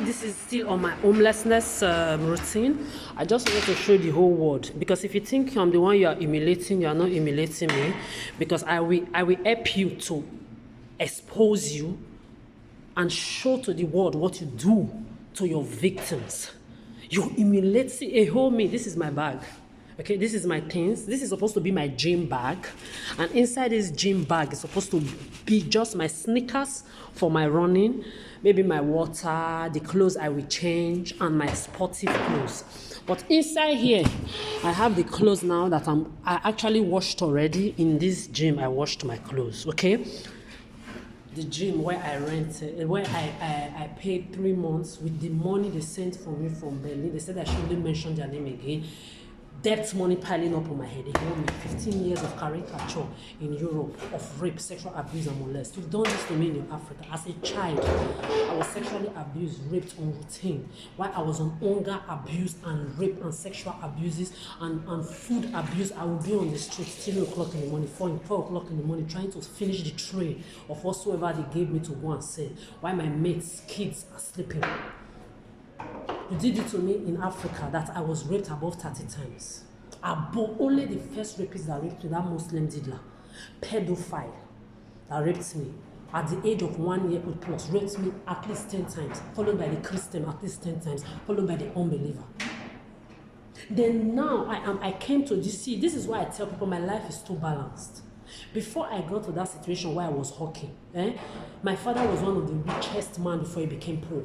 This is still on my homelessness routine. I just want to show the whole world, because if you think I'm the one you are humiliating, you are not humiliating me, because I will help you to expose you and show to the world what you do to your victims. You humiliate, see, hold me, this is my bag. Okay, this is my things. This is supposed to be my gym bag. And inside this gym bag is supposed to be just my sneakers for my running, maybe my water, the clothes I will change, and my sportive clothes. But inside here, I have the clothes now that I actually washed already. In this gym, I washed my clothes, okay? The gym where I rented, where I paid 3 months with the money they sent for me from Berlin. They said I shouldn't mention their name again. Debt money piling up on my head. They told me 15 years of caricature in Europe of rape, sexual abuse, and molest. You've done this to me in Africa. As a child, I was sexually abused, raped on routine. While I was on hunger abuse and rape and sexual abuses and food abuse, I would be on the street 3 o'clock in the morning, 4 o'clock in the morning, trying to finish the tray of whatsoever they gave me to go and sell, while my mates, kids are sleeping. You did it to me in Africa that I was raped above 30 times. Only the first rapist that raped me, that Muslim diddler, pedophile that raped me at the age of 1 year old plus, raped me at least 10 times, followed by the Christian at least 10 times, followed by the unbeliever. Then now I came to this. See, this is why I tell people my life is too balanced. Before I got to that situation where I was hawking, my father was one of the richest men before he became poor.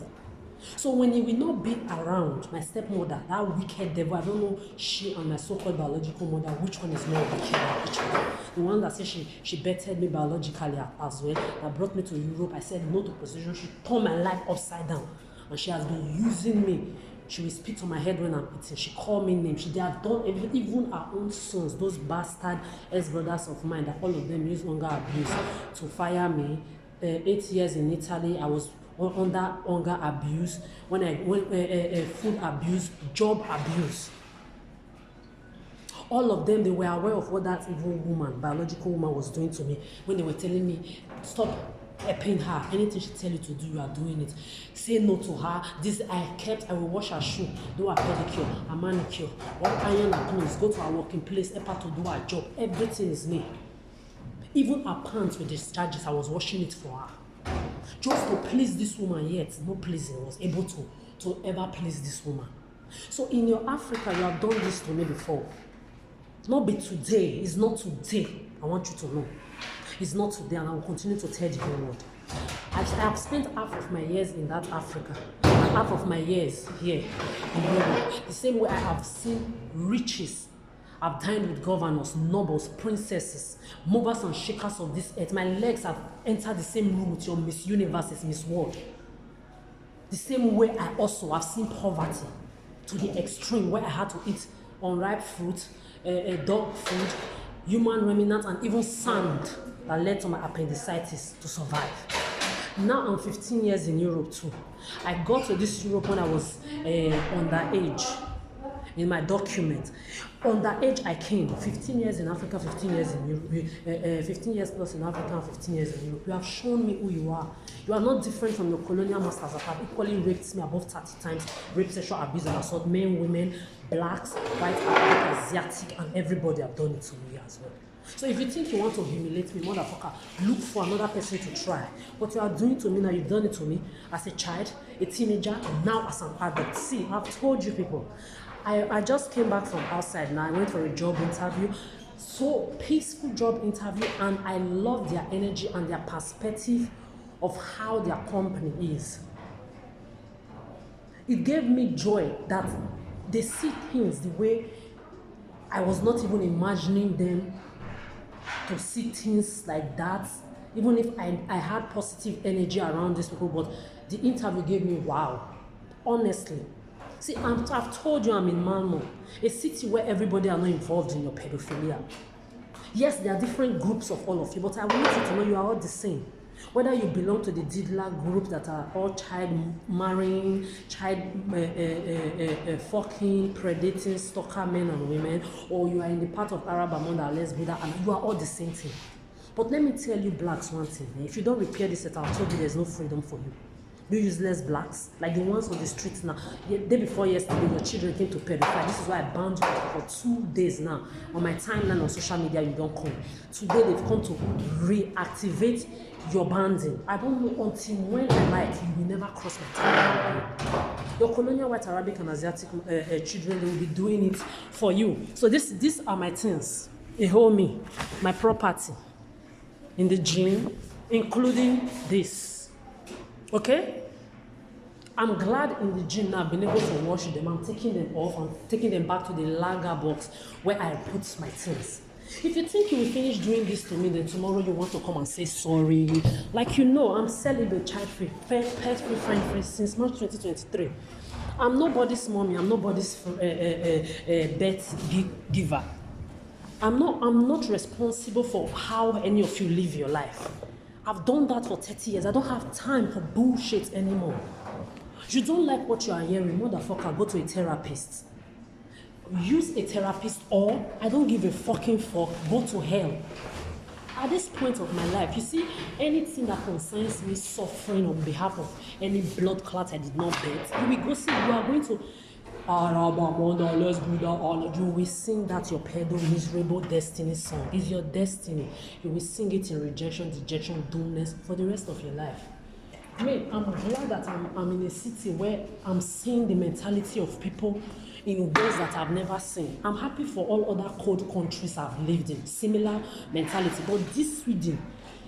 So when he will not be around, my stepmother, that wicked devil, I don't know, she and my so-called biological mother, which one is more wicked than each other. The one that said she bettered me biologically as well, that brought me to Europe. I said no to prostitution. She turned my life upside down, and she has been using me. She will spit on my head when I'm eating. She called me names. They have done even our own sons, those bastard ex-brothers of mine, that all of them use hunger abuse to fire me. 8 years in Italy, I was under hunger abuse, food abuse, job abuse. All of them, they were aware of what that evil woman, biological woman, was doing to me when they were telling me, stop helping her. Anything she tell you to do, you are doing it. Say no to her. This I will wash her shoe, do her pedicure, her manicure, iron her clothes, go to her working place, help her to do her job. Everything is me. Even her pants with discharges, I was washing it for her. Just to please this woman, yet no pleasing was able to ever please this woman. So in your Africa, you have done this to me before. Not be today. It's not today. I want you to know. It's not today, and I will continue to tell the whole world. I have spent half of my years in that Africa, and half of my years here in Europe. The same way I have seen riches. I've dined with governors, nobles, princesses, movers and shakers of this earth. My legs have entered the same room with your Miss Universes, Miss World. The same way I also have seen poverty to the extreme, where I had to eat unripe fruit, dog food, human remnants, and even sand that led to my appendicitis to survive. Now I'm 15 years in Europe too. I got to this Europe when I was underage. In my document, underage I came. 15 years in Africa, 15 years in Europe, 15 years plus in Africa, and 15 years in Europe. You have shown me who you are. You are not different from your colonial masters that have equally raped me above 30 times, rape, sexual abuse, and assault, men, women, blacks, white, African, Asiatic, and everybody have done it to me as well. So if you think you want to humiliate me, motherfucker, look for another person to try. What you are doing to me now, you've done it to me as a child, a teenager, and now as an adult. See, I've told you people, I just came back from outside now. I went for a job interview. So peaceful job interview, and I love their energy and their perspective of how their company is. It gave me joy that they see things the way I was not even imagining them to see things like that. Even if I had positive energy around these people, but the interview gave me wow. Honestly. See, I've told you I'm in Malmo, a city where everybody are not involved in your pedophilia. Yes, there are different groups of all of you, but I want you to know you are all the same. Whether you belong to the diddler group that are all child marrying, child fucking, predating, stalker men and women, or you are in the part of Arab among the lesbian, and you are all the same thing. But let me tell you blacks one thing. If you don't repair this set, I'll tell you there's no freedom for you. You useless blacks, like the ones on the streets now. The day before yesterday, your children came to pedify. This is why I banned you for 2 days now. On my timeline on social media, you don't come. Today, they've come to reactivate your banding. I don't know until when I like, you will never cross my timeline. Your colonial white Arabic and Asiatic children, they will be doing it for you. So these are my things. A whole me, my property in the gym, including this. Okay? I'm glad in the gym now I've been able to wash them. I'm taking them off. I'm taking them back to the lager box where I put my things. If you think you will finish doing this to me, then tomorrow you want to come and say sorry. Like you know, I'm celibate, child-free, pet-free, friend-free since March 2023. I'm nobody's mommy. I'm nobody's bet giver. I'm not responsible for how any of you live your life. I've done that for 30 years. I don't have time for bullshit anymore. You don't like what you are hearing, motherfucker, go to a therapist. Use a therapist, or I don't give a fucking fuck, go to hell. At this point of my life, you see, anything that concerns me suffering on behalf of any blood clot I did not bet, you will go see, you are going to let's do that. You will sing that your pedo miserable destiny song. It's your destiny. You will sing it in rejection, dejection, doomness for the rest of your life. I mean, I'm glad that I'm in a city where I'm seeing the mentality of people in ways that I've never seen. I'm happy for all other cold countries I've lived in, similar mentality. But this Sweden,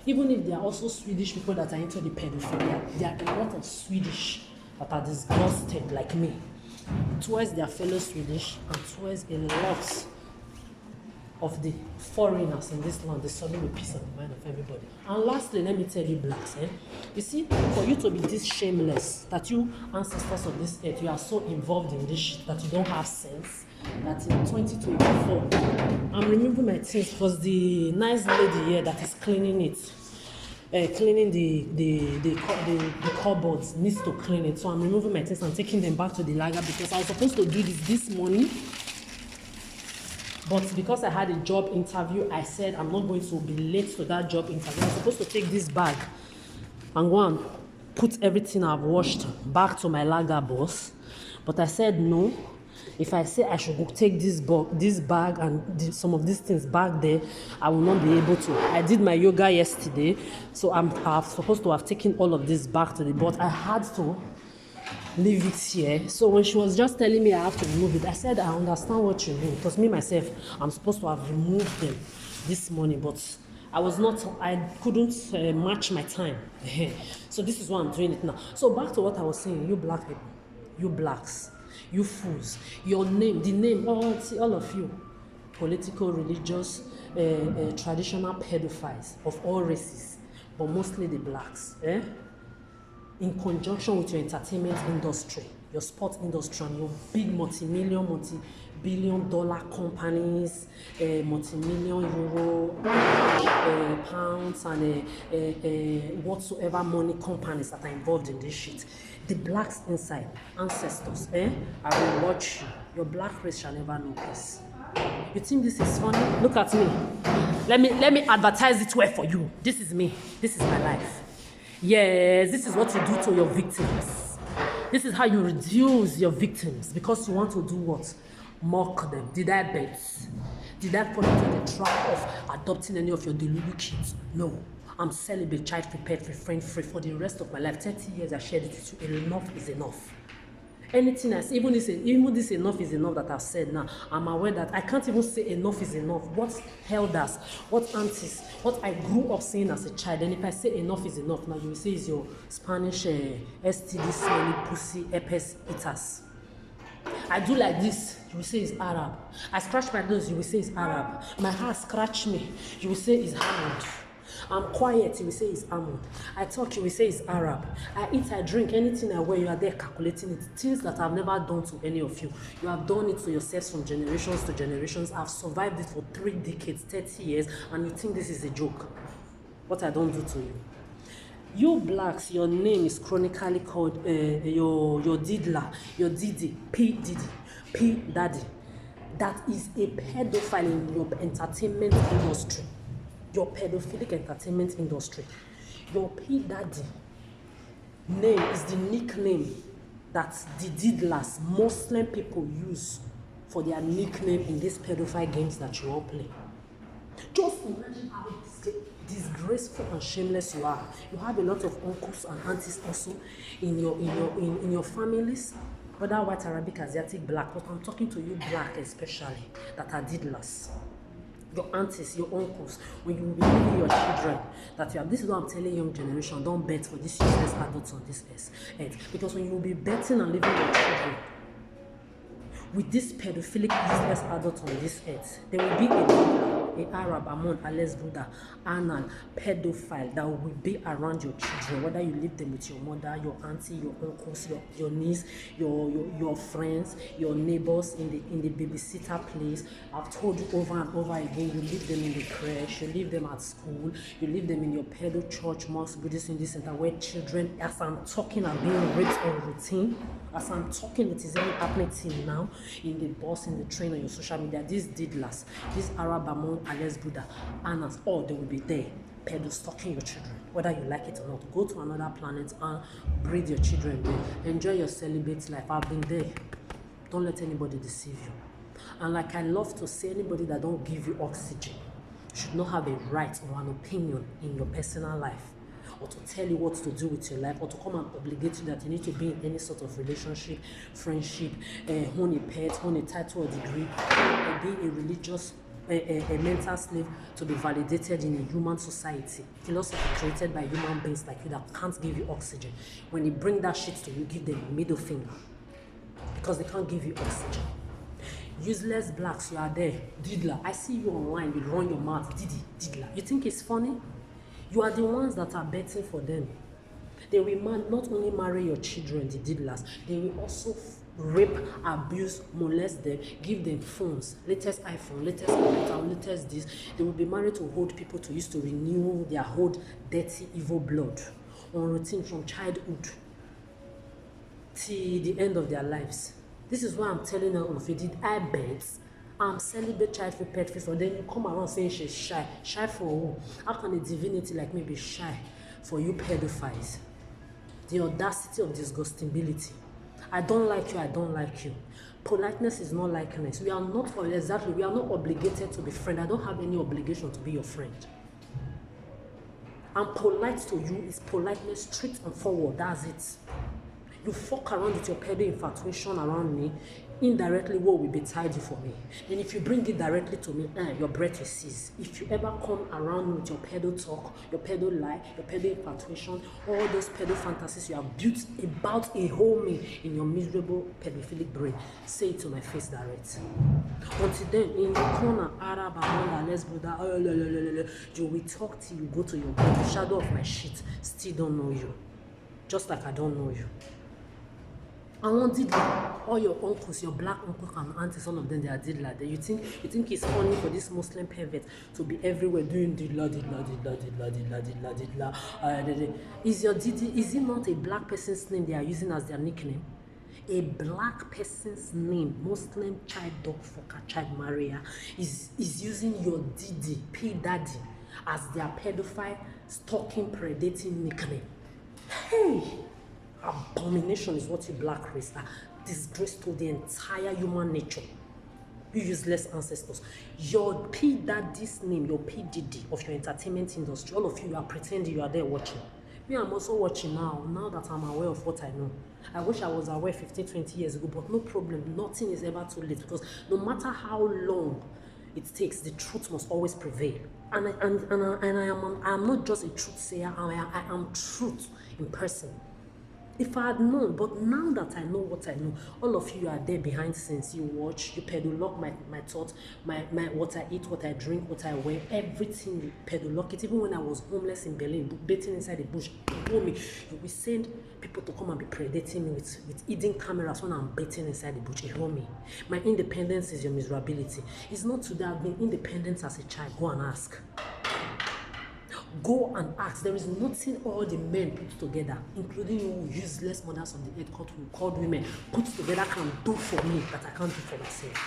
even if there are also Swedish people that are into the pedophilia, there are a lot of Swedish that are disgusted like me towards their fellow Swedish and towards a lot of the foreigners in this land, disturbing the peace of the mind of everybody. And lastly, let me tell you blacks, you see, for you to be this shameless, that you ancestors of this earth, you are so involved in this shit that you don't have sense, that in 2024, I'm removing my things because the nice lady here that is cleaning it, cleaning the cupboards needs to clean it. So I'm removing my things and taking them back to the lager because I was supposed to do this morning. But because I had a job interview, I said I'm not going to be late to that job interview. I'm supposed to take this bag and go and put everything I've washed back to my lager boss. But I said no. If I say I should go take this bag and some of these things back there, I will not be able to. I did my yoga yesterday, so I'm supposed to have taken all of this back to the board. I had to leave it here. So when she was just telling me I have to remove it, I said I understand what you mean, because me myself, I'm supposed to have removed them this morning, but I couldn't match my time. So this is why I'm doing it now. So back to what I was saying, you black people, you blacks, you fools, your name, the name, all of you, political, religious, traditional pedophiles of all races, but mostly the blacks, in conjunction with your entertainment industry, your sports industry, and your big multi-billion dollar companies, multi-million euro, pounds, and whatsoever money companies that are involved in this shit. The blacks inside, ancestors, I will watch you. Your black race shall never know peace. You think this is funny? Look at me. Let me advertise it well for you. This is me. This is my life. Yes, this is what you do to your victims. This is how you reduce your victims, because you want to do what? Mock them. Did I bet? Did I fall into the trap of adopting any of your Delulu kids? No. I'm celibate, child-free, pet-free, friend-free for the rest of my life. 30 years I shared it with you. Enough is enough. Anything I say, even this enough is enough that I've said now, I'm aware that I can't even say enough is enough. What elders, what aunties, what I grew up saying as a child, and if I say enough is enough, now you will say it's your Spanish STD, smelly pussy, herpes eaters. I do like this, you will say it's Arab. I scratch my nose, you will say it's Arab. My heart scratch me, you will say it's Hammond. I'm quiet, you will say it's Amon. I talk, you will say it's Arab. I eat, I drink, anything I wear, you are there calculating it. Things that I've never done to any of you. You have done it to yourselves from generations to generations. I've survived it for 3 decades, 30 years, and you think this is a joke. What I don't do to you. You blacks, your name is chronically called your diddler, your Diddy, P. Diddy, P. Daddy. That is a pedophile in your entertainment industry. Your pedophilic entertainment industry. Your P Daddy name is the nickname that the diddlers, Muslim people use for their nickname in these pedophile games that you all play. Just imagine how disgraceful and shameless you are. You have a lot of uncles and aunties also in your families, whether white, Arabic, Asiatic, black, but I'm talking to you black especially, that are diddlers. Your aunties, your uncles, when you will be leaving your children, that you have, this is what I'm telling young generation, don't bet for these useless adults on this earth. Because when you will be betting and leaving your children with this pedophilic useless adults on this earth, there will be a Arab, Amon, Ales Buddha, Anan, pedophile that will be around your children, whether you leave them with your mother, your auntie, your uncles, your niece, your friends, your neighbors in the babysitter place. I've told you over and over again, you leave them in the creche, you leave them at school, you leave them in your pedo church, mosque, Buddhist in this center, where children, as I'm talking, are being raped on routine. As I'm talking, it is even happening till now in the bus, in the train, on your social media. These diddlers, these Arab, Amon, Ales Buddha, Anas, all they will be there, pedo stalking your children, whether you like it or not. Go to another planet and breed your children there. Enjoy your celibate life. I've been there. Don't let anybody deceive you. And like I love to say, anybody that don't give you oxygen should not have a right or an opinion in your personal life, or to tell you what to do with your life, or to come and obligate you that you need to be in any sort of relationship, friendship, own a pet, own a title or degree, or be a religious, a mental slave to be validated in a human society. Philosophy created by human beings like you that can't give you oxygen. When they bring that shit to you, give them a middle finger, because they can't give you oxygen. Useless blacks, you are there. Diddler, I see you online, you run your mouth. Diddler. You think it's funny? You are the ones that are betting for them. They will not only marry your children, the diddlers, they will also rape, abuse, molest them, give them phones, latest iPhone, latest computer, latest this. They will be married to old people to use to renew their old dirty, evil blood on routine from childhood till the end of their lives. This is why I'm telling all of you, did I bet I'm celibate, child-free, pet-free, for then you come around saying she's shy. Shy for who? How can a divinity like me be shy for you pedophiles? The audacity of disgustingbility. I don't like you, I don't like you. Politeness is not likeness. We are not obligated to be friends. I don't have any obligation to be your friend. I'm polite to you, it's politeness, straight and forward, that's it. You fuck around with your pedo infatuation around me, indirectly what will be tidy for me. And if you bring it directly to me, your breath will cease. If you ever come around me with your pedo talk, your pedo lie, your pedo infatuation, all those pedo fantasies you have built about a whole me in your miserable pedophilic brain, say it to my face direct. Until then, in the corner, Arab, Amanda, Les Buddha, you will talk till you go to your bed. The shadow of my shit still don't know you. Just like I don't know you. I want diddler. All your uncles, your black uncles and aunties, all of them, they are diddler. You think it's funny for this Muslim pervert to be everywhere doing diddler. Is it not a black person's name they are using as their nickname? A black person's name, Muslim child dog fucker, child marrier, is using your Didi, P Daddy, as their pedophile, stalking, predating nickname. Hey! Abomination is what you black race are. Disgrace to the entire human nature. You useless ancestors. Your P Daddy's name, your P Diddy of your entertainment industry, all of you are pretending you are there watching. Me, I'm also watching now that I'm aware of what I know. I wish I was aware 15, 20 years ago, but no problem. Nothing is ever too late, because no matter how long it takes, the truth must always prevail. And I am not just a truth sayer, I am truth in person. If I had known, but now that I know what I know, all of you are there behind the scenes. You watch, you pedolock my thoughts, my what I eat, what I drink, what I wear, everything you pedolock it. Even when I was homeless in Berlin, bathing inside the bush, you will send people to come and be predating me with hidden cameras when I'm bathing inside the bush. You hear me? My independence is your miserability. It's not today I've been independent as a child. Go and ask. Go and ask. There is nothing all the men put together, including you useless mothers of the earth called women, put together can do for me that I can't do for myself.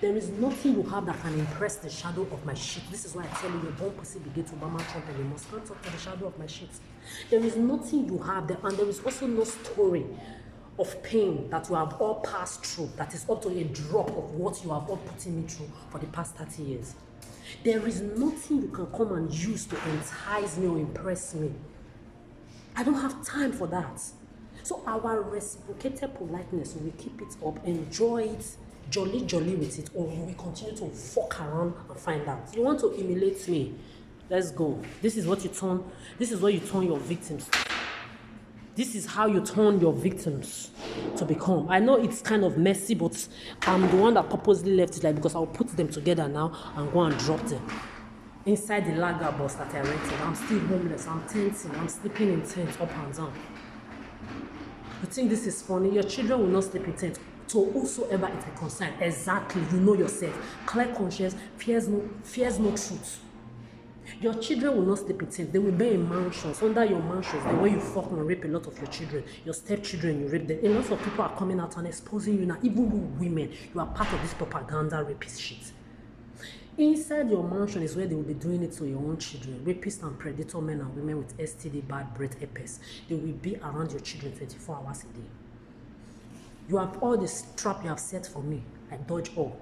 There is nothing you have that can impress the shadow of my shit. This is why I tell you, your born pussy begin to Obama, Trump, and you must can't talk to the shadow of my shit. There is nothing you have there, and there is also no story of pain that you have all passed through that is up to a drop of what you have all putting me through for the past 30 years. There is nothing you can come and use to entice me or impress me. I don't have time for that. So our reciprocated politeness, we keep it up, enjoy it, jolly with it, or we continue to fuck around and find out. You want to humiliate me? Let's go. This is what you turn your victims. This is how you turn your victims to become. I know it's kind of messy, but I'm the one that purposely left it like because I'll put them together now and go and drop them. Inside the lager bus that I rented, I'm still homeless, I'm tenting, I'm sleeping in tents up and down. You think this is funny? Your children will not sleep in tents. To whosoever it may concern, exactly, you know yourself. Clear conscience, fears no truth. Your children will not sleep in tents. They will be in mansions. Under your mansions, the way you fuck and rape a lot of your children, your stepchildren, you rape them. A lot of people are coming out and exposing you now. Even you women, you are part of this propaganda rapist shit. Inside your mansion is where they will be doing it to your own children. Rapists and predator men and women with STD, bad breath, herpes. They will be around your children 24 hours a day. You have all this trap you have set for me. I dodge all.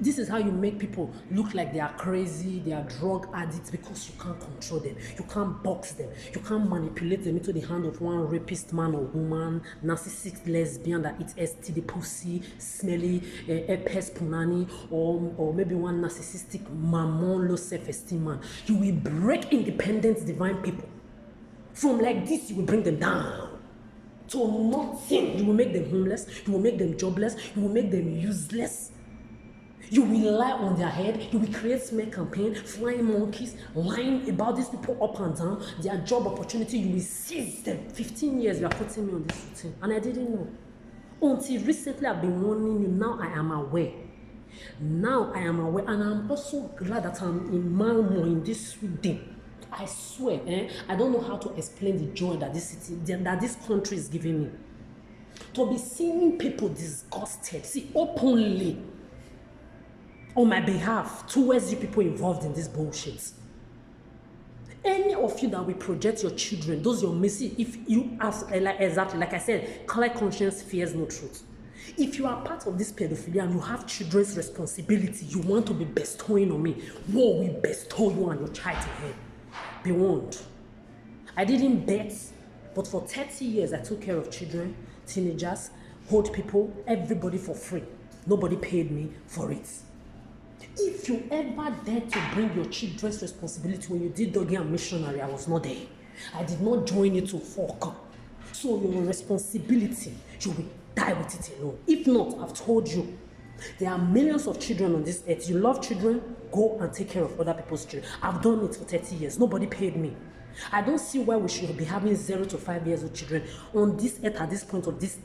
This is how you make people look like they are crazy, they are drug addicts, because you can't control them. You can't box them. You can't manipulate them into the hand of one rapist man or woman, narcissistic lesbian that eats STD pussy, smelly, herpes punani, or maybe one narcissistic mammon, low self-esteem man. You will break independent divine people. From like this, you will bring them down to nothing. You will make them homeless. You will make them jobless. You will make them useless. You will lie on their head. You will create smear campaign, flying monkeys, lying about these people up and down, their job opportunity. You will seize them. 15 years you are putting me on this routine, and I didn't know. Until recently, I've been warning you. Now I am aware. Now I am aware, and I'm also glad that I'm in Malmo in this sweet day. I swear, I don't know how to explain the joy that this city, that this country is giving me. To be seeing people disgusted, see, openly, on my behalf, towards you people involved in this bullshit. Any of you that will project your children, those you're missing, if you ask, exactly like I said, clear conscience fears no truth. If you are part of this pedophilia and you have children's responsibility, you want to be bestowing on me, what will bestow you and your child to him? Be warned. I didn't bet, but for 30 years I took care of children, teenagers, old people, everybody for free. Nobody paid me for it. If you ever dare to bring your children's responsibility when you did doggy and missionary, I was not there. I did not join you to fuck. So your responsibility, you will die with it alone. If not, I've told you, there are millions of children on this earth. You love children, go and take care of other people's children. I've done it for 30 years. Nobody paid me. I don't see why we should be having 0 to 5 years old children on this earth at this point of this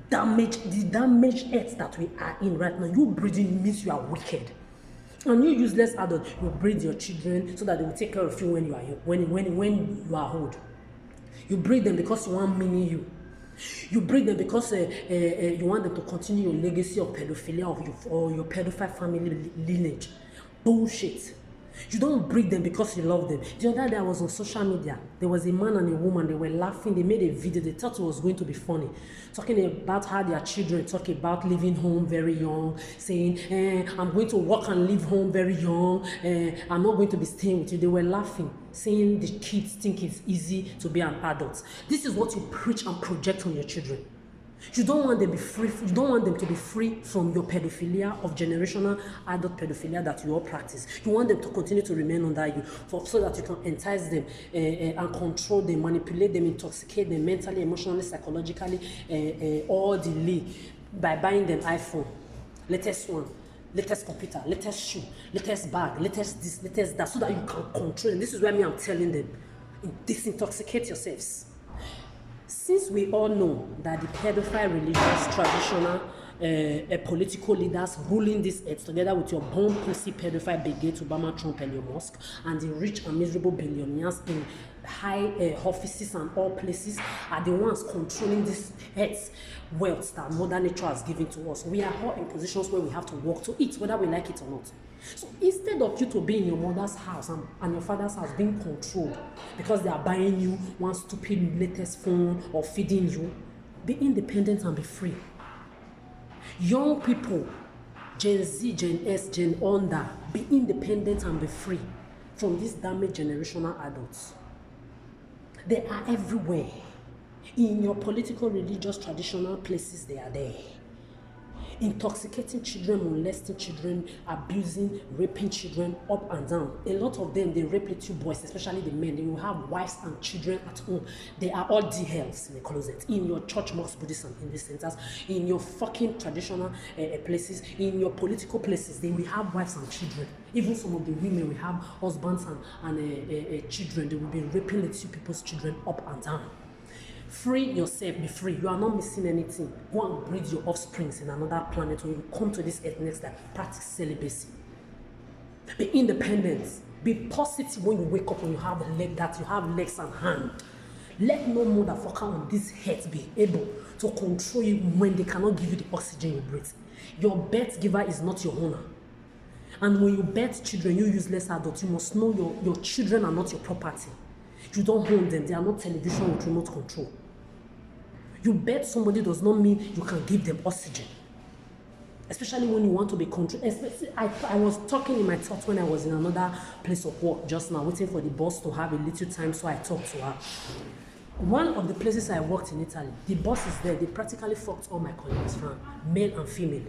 the damaged earth that we are in right now. You breeding means you are wicked. And you useless adult, you breed your children so that they will take care of you when you are when you are old. You breed them because you want mini you. You breed them because you want them to continue your legacy of pedophilia or your pedophile family lineage. Bullshit. You don't breed them because you love them. The other day I was on social media. There was a man and a woman. They were laughing. They made a video. They thought it was going to be funny. Talking about how their children talk about leaving home very young. Saying, I'm going to work and leave home very young. I'm not going to be staying with you. They were laughing. Saying the kids think it's easy to be an adult. This is what you preach and project on your children. You don't want them to be free. You don't want them to be free from your pedophilia of generational adult pedophilia that you all practice. You want them to continue to remain under you, so that you can entice them and control them, manipulate them, intoxicate them mentally, emotionally, psychologically, all the by buying them iPhone, latest one, latest computer, latest shoe, latest bag, latest this, latest that, so that you can control them. This is why I'm telling them, disintoxicate yourselves. Since we all know that the pedophile, religious, traditional, political leaders ruling this earth together with your bomb pussy pedophile brigade, Obama, Trump, and your Musk, and the rich and miserable billionaires in high offices and all places are the ones controlling this earth wealth that Mother Nature has given to us. We are all in positions where we have to work to eat, whether we like it or not. So instead of you to be in your mother's house and your father's house being controlled because they are buying you one stupid latest phone or feeding you, be independent and be free. Young people, Gen Z, Gen S, Gen Under, be independent and be free from these damaged generational adults. They are everywhere. In your political, religious, traditional places, they are there. Intoxicating children, molesting children, abusing, raping children up and down. A lot of them, they rape little boys, especially the men. They will have wives and children at home. They are all DLs in the closet. In your church, mosque, Buddhist, and Hindu centers, in your fucking traditional places, in your political places, they will have wives and children. Even some of the women will have husbands and children. They will be raping little people's children up and down. Free yourself, be free. You are not missing anything. Go and breed your offsprings in another planet when you come to this earth next time. Practice celibacy. Be independent. Be positive when you wake up and you have that you have legs and hands. Let no motherfucker on this earth be able to control you when they cannot give you the oxygen you breathe. Your birth giver is not your owner. And when you birth children, you useless adults, you must know your children are not your property. You don't own them. They are not television with remote control. You bet somebody does not mean you can give them oxygen. Especially when you want to be controlled. I was talking in my thoughts when I was in another place of work just now, waiting for the boss to have a little time, so I talked to her. One of the places I worked in Italy, the boss is there. They practically fucked all my colleagues around, male and female.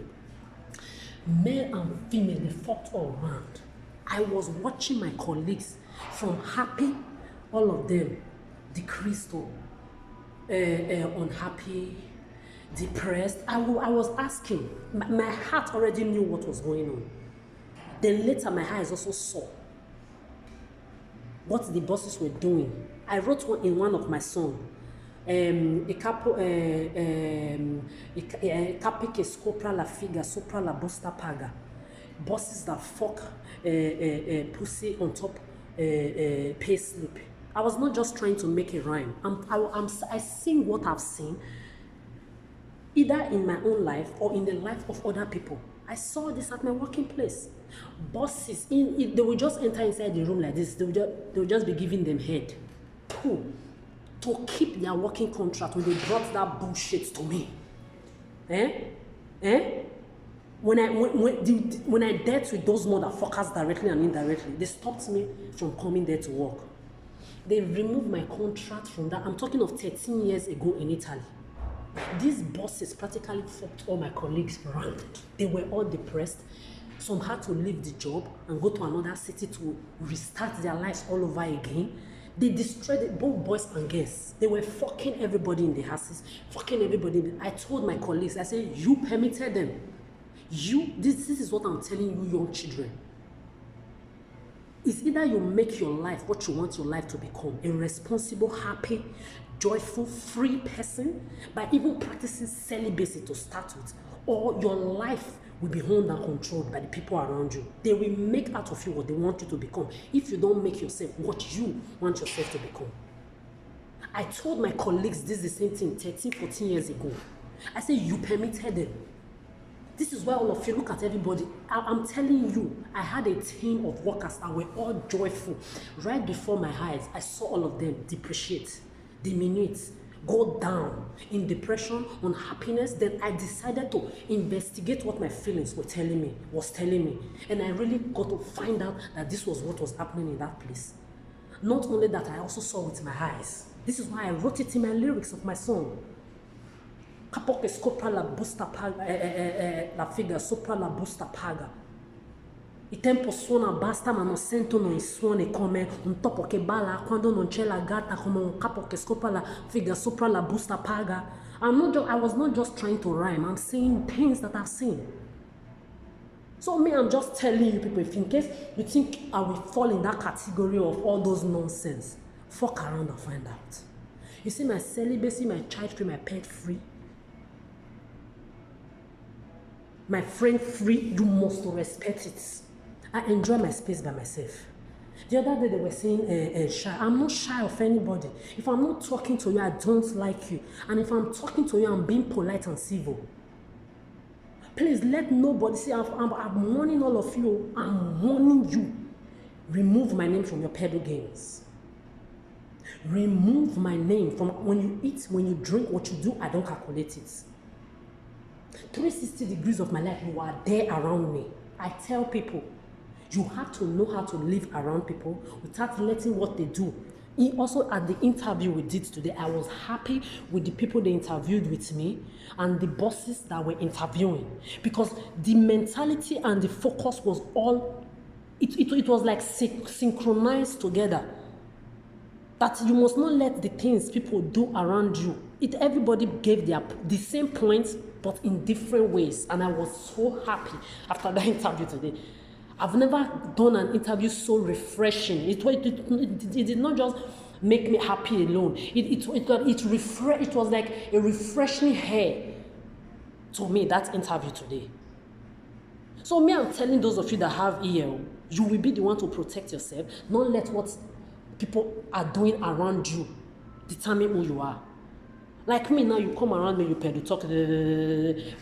Male and female, they fucked all around. I was watching my colleagues from happy, all of them decreased to unhappy, depressed. I was asking. My heart already knew what was going on. Then later, my eyes also saw what the bosses were doing. I wrote one in one of my songs. Capi che scopra la figa sopra la busta paga. Bosses that fuck pussy on top pay slip. I was not just trying to make a rhyme. I sing what I've seen, either in my own life or in the life of other people. I saw this at my working place. Bosses, they will just enter inside the room like this. They will just be giving them head. Cool. To keep their working contract when they brought that bullshit to me. When I dealt with those motherfuckers directly and indirectly, they stopped me from coming there to work. They removed my contract from that. I'm talking of 13 years ago in Italy. These bosses practically fucked all my colleagues around. They were all depressed. Some had to leave the job and go to another city to restart their lives all over again. They destroyed both boys and girls. They were fucking everybody in the houses, fucking everybody. I told my colleagues, I said, you permitted them. This is what I'm telling you, young children. It's either you make your life what you want your life to become, a responsible, happy, joyful, free person by even practicing celibacy to start with, or your life will be owned and controlled by the people around you. They will make out of you what they want you to become if you don't make yourself what you want yourself to become. I told my colleagues this the same thing 13, 14 years ago. I said, you permitted them. This is why all of you look at everybody. I'm telling you, I had a team of workers that were all joyful. Right before my eyes, I saw all of them depreciate, diminute, go down in depression, unhappiness. Then I decided to investigate what my feelings was telling me. And I really got to find out that this was what was happening in that place. Not only that, I also saw with my eyes. This is why I wrote it in my lyrics of my song. Capo che scopra la busta paga, la figa sopra la busta paga. Il tempo suona basta ma non sentono i suoni come un topo che balla quando non c'è la gatta, come un capo che scopra la figa sopra la busta paga. I was not just trying to rhyme. I'm saying things that I've seen. So I'm just telling you people, if in case you think I will fall in that category of all those nonsense, fuck around and find out. You see, my celibacy, my child free, my pet free, my friend free, you must respect it. I enjoy my space by myself. The other day they were saying shy. I'm not shy of anybody. If I'm not talking to you, I don't like you. And if I'm talking to you, I'm being polite and civil. Please let nobody say, I'm warning all of you. I'm warning you. Remove my name from your pedo games. Remove my name from when you eat, when you drink, what you do, I don't calculate it. 360 degrees of my life, you are there around me. I tell people, you have to know how to live around people without letting what they do. Also, at the interview we did today, I was happy with the people they interviewed with me and the bosses that were interviewing, because the mentality and the focus was all, it was like synchronized together. That you must not let the things people do around you. Everybody gave the same points, but in different ways. And I was so happy after that interview today. I've never done an interview so refreshing. It did not just make me happy alone. It was like a refreshing air to me, that interview today. So me, I'm telling those of you that have EL, you will be the one to protect yourself. Don't let what people are doing around you determine who you are. Like me now, you come around me, you pedo talk.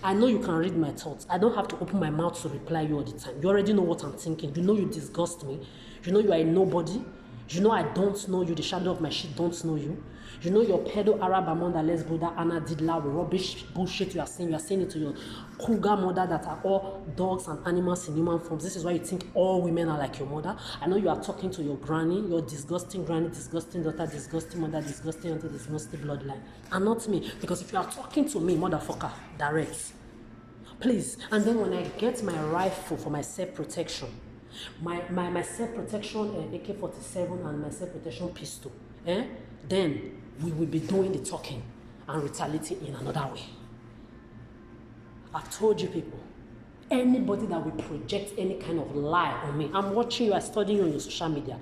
I know you can read my thoughts. I don't have to open my mouth to reply you all the time. You already know what I'm thinking. You know you disgust me. You know you are a nobody. You know I don't know you. The shadow of my shit don't know you. You know your pedo Arab Amanda Les Buddha Anna Didla rubbish bullshit you are saying. You are saying it to your cougar mother that are all dogs and animals in human forms. This is why you think all women are like your mother. I know you are talking to your granny, your disgusting granny, disgusting daughter, disgusting mother, disgusting auntie, disgusting bloodline. And not me. Because if you are talking to me, motherfucker, direct. Please. And then when I get my rifle for my self-protection, my self-protection AK-47 and my self-protection pistol, then we will be doing the talking and retaliating in another way. I've told you people, anybody that will project any kind of lie on me, I'm watching you, I'm studying you on your social media,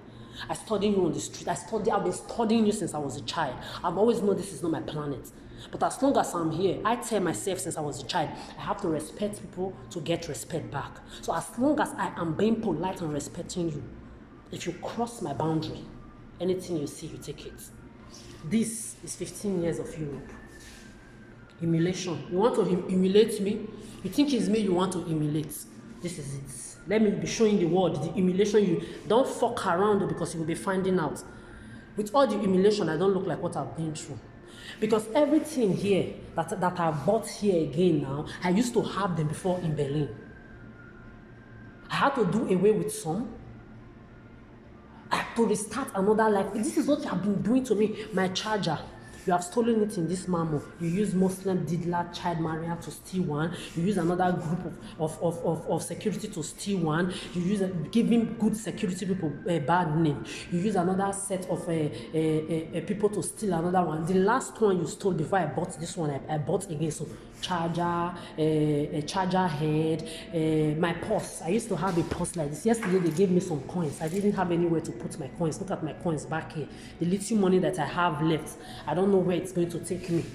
I study you on the street, I've been studying you since I was a child. I've always known this is not my planet. But as long as I'm here, I tell myself since I was a child, I have to respect people to get respect back. So as long as I am being polite and respecting you, if you cross my boundary, anything you see, you take it. This is 15 years of Europe. Humiliation. You want to humiliate me? You think it's me you want to humiliate? This is it. Let me be showing the world the humiliation. You don't fuck around because you will be finding out. With all the humiliation, I don't look like what I've been through. Because everything here that I bought here again now, I used to have them before in Berlin. I had to do away with some. I have to restart another life. This is what you have been doing to me. My charger. You have stolen it in this mammo. You use Muslim Didla child Maria to steal one. You use another group of security to steal one. You use giving good security people a bad name. You use another set of people to steal another one. The last one you stole before I bought this one, I bought again. So charger, a charger head, my purse. I used to have a purse like this. Yesterday they gave me some coins. I didn't have anywhere to put my coins. Look at my coins back here. The little money that I have left, I don't know where it's going to take me.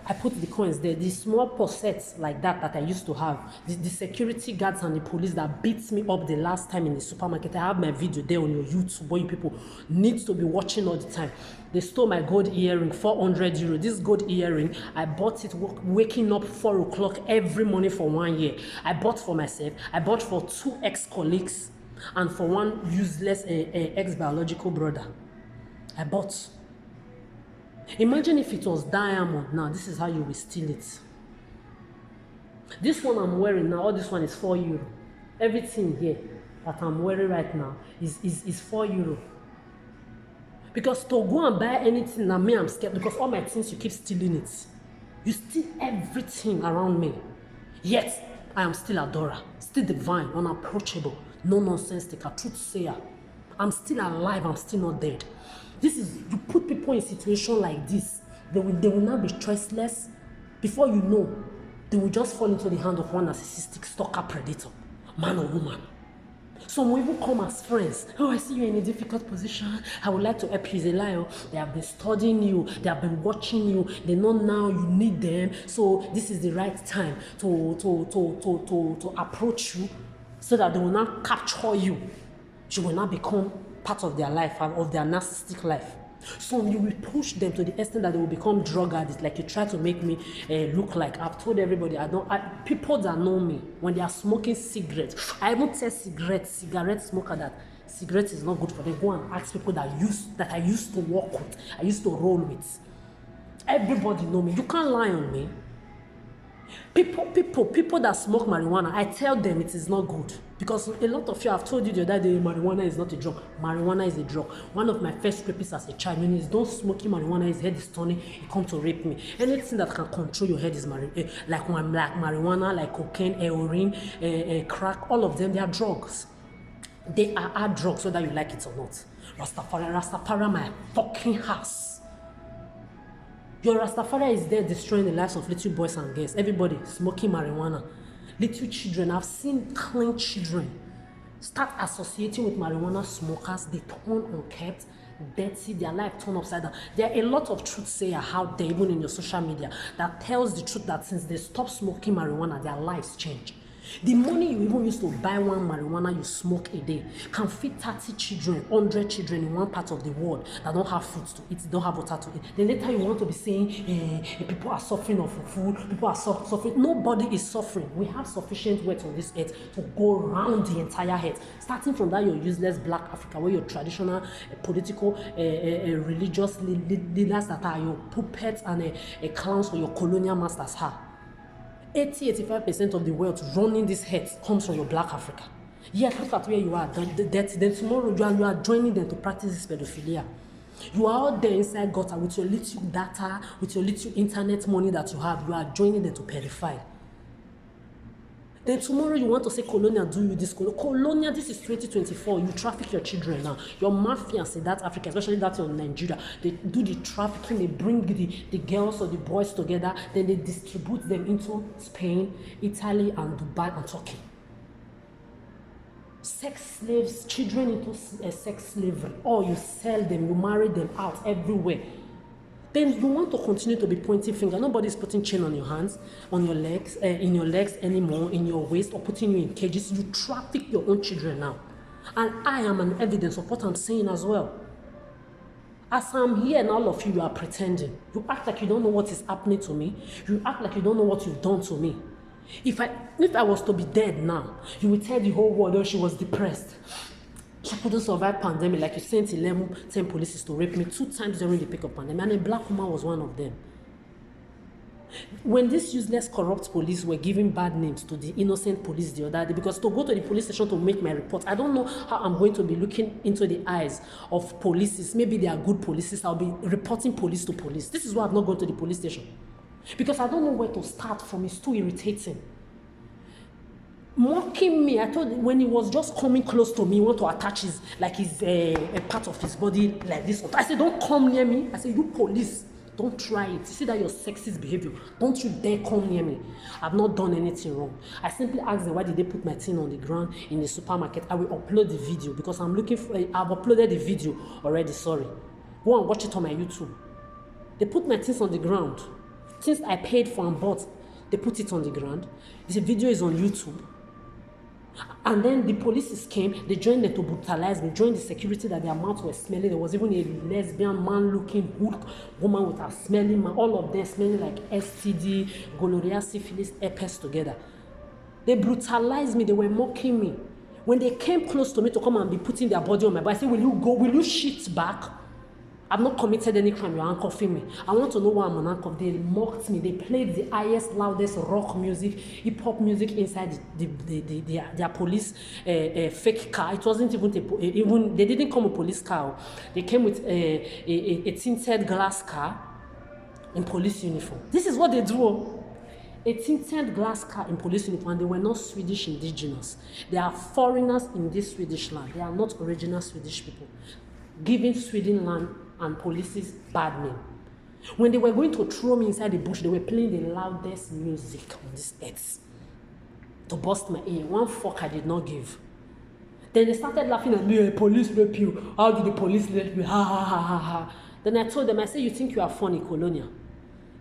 I put the coins there. The small possets like that I used to have. The security guards and the police that beat me up the last time in the supermarket. I have my video there on your YouTube where you people need to be watching all the time. They stole my gold earring, 400 euro. This gold earring, I bought it waking up 4 o'clock every morning for 1 year. I bought for myself. I bought for 2 ex-colleagues and for 1 useless ex-biological brother. I bought. Imagine if it was diamond now. This is how you will steal it. This one I'm wearing now, all this one is 4 euro. Everything here that I'm wearing right now is 4 euro. Because to go and buy anything now, me, I'm scared because all my things, you keep stealing it. You steal everything around me. Yet, I am still Adora, still divine, unapproachable, no nonsense taker, truth sayer. I'm still alive, I'm still not dead. This is, you put people in a situation like this, they will now be choiceless. Before you know, they will just fall into the hand of one narcissistic stalker predator, man or woman. Some will even come as friends. Oh, I see you in a difficult position. I would like to help you. Is a lie. They have been studying you. They have been watching you. They know now you need them. So this is the right time to approach you so that they will not capture you. She will not become part of their life and of their narcissistic life. So you will push them to the extent that they will become drug addicts. Like you try to make me look like. I've told everybody, people that know me, when they are smoking cigarettes, I even tell cigarette smoker that cigarette is not good for them. Go and ask people that I used to work with, I used to roll with. Everybody know me. You can't lie on me. People that smoke marijuana, I tell them it is not good. Because a lot of you have told you the other day, marijuana is not a drug. Marijuana is a drug. One of my first rapists as a child, when he's done smoking marijuana, his head is turning, he come to rape me. Anything that can control your head is like marijuana, like cocaine, heroin, crack, all of them, they are drugs. They are drugs, whether you like it or not. Rastafari, my fucking house. Your Rastafari is there destroying the lives of little boys and girls. Everybody smoking marijuana. Little children, I've seen clean children start associating with marijuana smokers. They turn unkept, dirty, their life turn upside down. There are a lot of truth sayers out there, even in your social media, that tells the truth that since they stop smoking marijuana, their lives change. The money you even used to buy one marijuana you smoke a day can feed 30 children, 100 children in one part of the world that don't have food to eat, don't have water to eat. Then later you want to be saying, people are suffering of food, people are suffering. Nobody is suffering. We have sufficient wealth on this earth to go around the entire earth. Starting from that, your useless black Africa, where your traditional, political, religious leaders that are your puppets and clowns for your colonial masters have. 80-85% of the wealth running this earth comes from your black Africa. Yet look at where you are. Then tomorrow you are joining them to practice this pedophilia. You are out there inside gutter with your little data, with your little internet money that you have. You are joining them to pedophile. Then tomorrow you want to say Colonia do you this. Colonia, this is 2024. You traffic your children now. Your mafias in that Africa, especially that in Nigeria, they do the trafficking, they bring the girls or the boys together, then they distribute them into Spain, Italy, and Dubai and Turkey. Sex slaves, children into sex slavery. Or you sell them, you marry them out everywhere. Then you want to continue to be pointing finger. Nobody's putting chain on your hands, on your legs, in your legs anymore, in your waist, or putting you in cages. You traffic your own children now. And I am an evidence of what I'm saying as well. As I'm here and all of you are pretending. You act like you don't know what is happening to me. You act like you don't know what you've done to me. If I was to be dead now, you would tell the whole world, oh, she was depressed. She couldn't survive pandemic, like you sent 10 police to rape me 2 times during the peak of pandemic, and a black woman was one of them. When these useless, corrupt police were giving bad names to the innocent police the other day, because to go to the police station to make my report, I don't know how I'm going to be looking into the eyes of police. Maybe they are good police. I'll be reporting police to police. This is why I've not gone to the police station, because I don't know where to start from. It's too irritating. Mocking me. I told him when he was just coming close to me, he wanted to attach his a part of his body like this. I said, don't come near me. I said, you police, don't try it. You see that your sexist behavior. Don't you dare come near me. I've not done anything wrong. I simply asked them, why did they put my thing on the ground in the supermarket? I will upload the video because I'm looking for. I've uploaded the video already. Sorry. Go and watch it on my YouTube. They put my things on the ground. Things I paid for and bought, they put it on the ground. The video is on YouTube. And then the police came, they joined them to brutalize me, joined the security that their mouths were smelling. There was even a lesbian man looking hook, woman with a smelling man, all of them smelling like STD, gonorrhea, syphilis, herpes together. They brutalized me, they were mocking me. When they came close to me to come and be putting their body on my back, I said, will you shit back? I've not committed any crime, you're handcuffing me. I want to know why I'm on handcuff. They mocked me. They played the highest, loudest rock music, hip-hop music inside their police fake car. It wasn't even, they didn't come with police car. They came with a tinted glass car in police uniform. This is what they do. A tinted glass car in police uniform, and they were not Swedish indigenous. They are foreigners in this Swedish land. They are not original Swedish people, giving Sweden land and police's bad name. When they were going to throw me inside the bush, they were playing the loudest music on this earth to bust my ear. One fuck I did not give. Then they started laughing at me, police rape you. How did the police rape you? Ha ha ha ha ha. Then I told them, I said, you think you are funny, Colonia?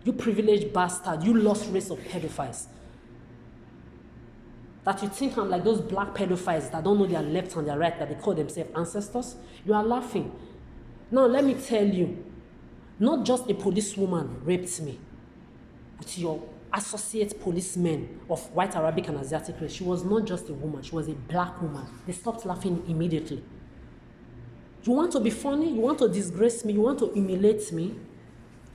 You privileged bastard, you lost race of pedophiles. That you think I'm like those black pedophiles that don't know their left and their right, that they call themselves ancestors? You are laughing. Now let me tell you, not just a policewoman raped me with your associate policemen of white, Arabic, and Asiatic race. She was not just a woman, she was a black woman. They stopped laughing immediately. You want to be funny? You want to disgrace me? You want to humiliate me?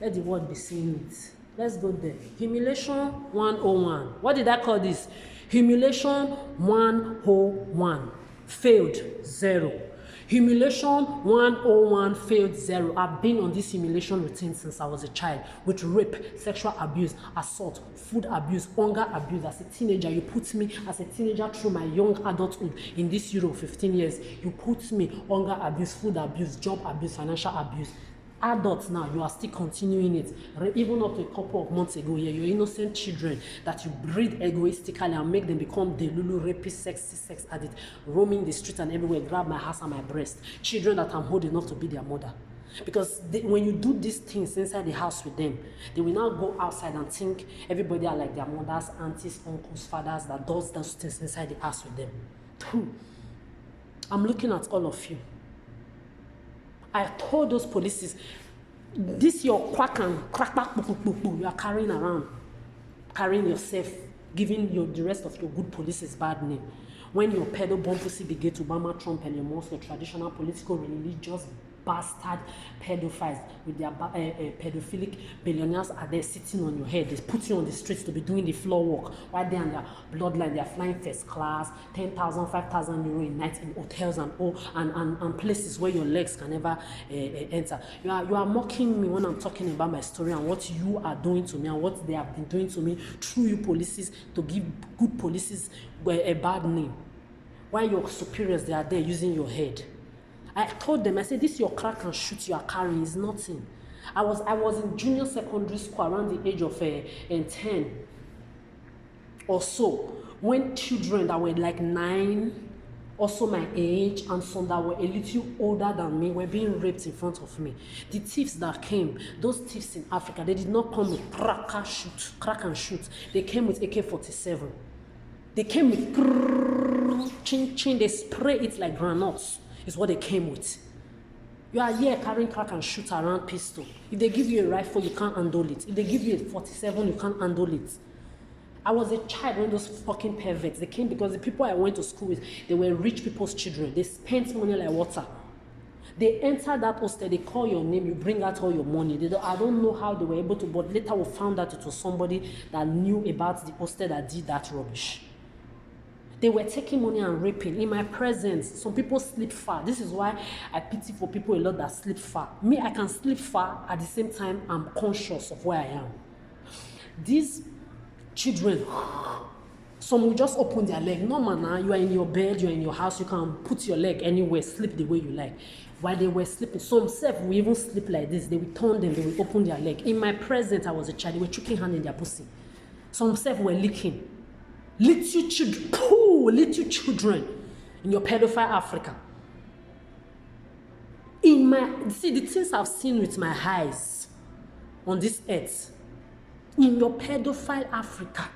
Let the world be seeing it. Let's go there. Humiliation 101. What did I call this? Humiliation 101. Failed 0. Humiliation 101 failed 0. I've been on this humiliation routine since I was a child, with rape, sexual abuse, assault, food abuse, hunger abuse. As a teenager, you put me as a teenager through my young adulthood in this Europe, 15 years. You put me hunger abuse, food abuse, job abuse, financial abuse. Adults now, you are still continuing it. Even up to a couple of months ago, yeah, your innocent children that you breed egoistically and make them become delulu, rapist, sexy, sex addict, roaming the street and everywhere, grab my ass and my breast. Children that I'm old enough to be their mother. Because when you do these things inside the house with them, they will now go outside and think everybody are like their mothers, aunties, uncles, fathers that does those things inside the house with them. I'm looking at all of you. I told those polices, this your quack and crack back, you are carrying around, carrying yourself, giving the rest of your good polices bad name. When your pedo bomb pussy begin to Obama, Trump, and your traditional political, religious bastard pedophiles with their pedophilic billionaires are there sitting on your head. They put you on the streets to be doing the floor work. Right there on their bloodline, they are flying first class, 10,000, 5,000 euro a night in hotels and places where your legs can never enter. You are mocking me when I'm talking about my story and what you are doing to me and what they have been doing to me through you policies to give good policies a bad name. While your superiors, they are there using your head. I told them, I said, this your crack and shoot you are carrying is nothing. I was in junior secondary school around the age of 10 or so, when children that were like 9, also my age, and some that were a little older than me were being raped in front of me. The thieves that came, those thieves in Africa, they did not come with crack and shoot. They came with AK-47. They came with chin, they spray it like granules. Is what they came with. You are here carrying crack and shoot around pistol. If they give you a rifle, you can't handle it. If they give you a 47, you can't handle it. I was a child when those fucking perverts, they came because the people I went to school with, they were rich people's children. They spent money like water. They enter that hostel, they call your name, you bring out all your money. I don't know how they were able to, but later we found out it was somebody that knew about the hostel that did that rubbish. They were taking money and raping in my presence. Some people sleep far. This is why I pity for people a lot that sleep far. Me, I can sleep far, at the same time, I'm conscious of where I am. These children, some will just open their leg. No, man, you are in your bed, you are in your house, you can put your leg anywhere, sleep the way you like. While they were sleeping, some self will even sleep like this. They will turn them, they will open their leg. In my presence, I was a child. They were choking hand in their pussy. Some self were licking. Little children, little children in your pedophile Africa. See the things I've seen with my eyes on this earth. In your pedophile Africa.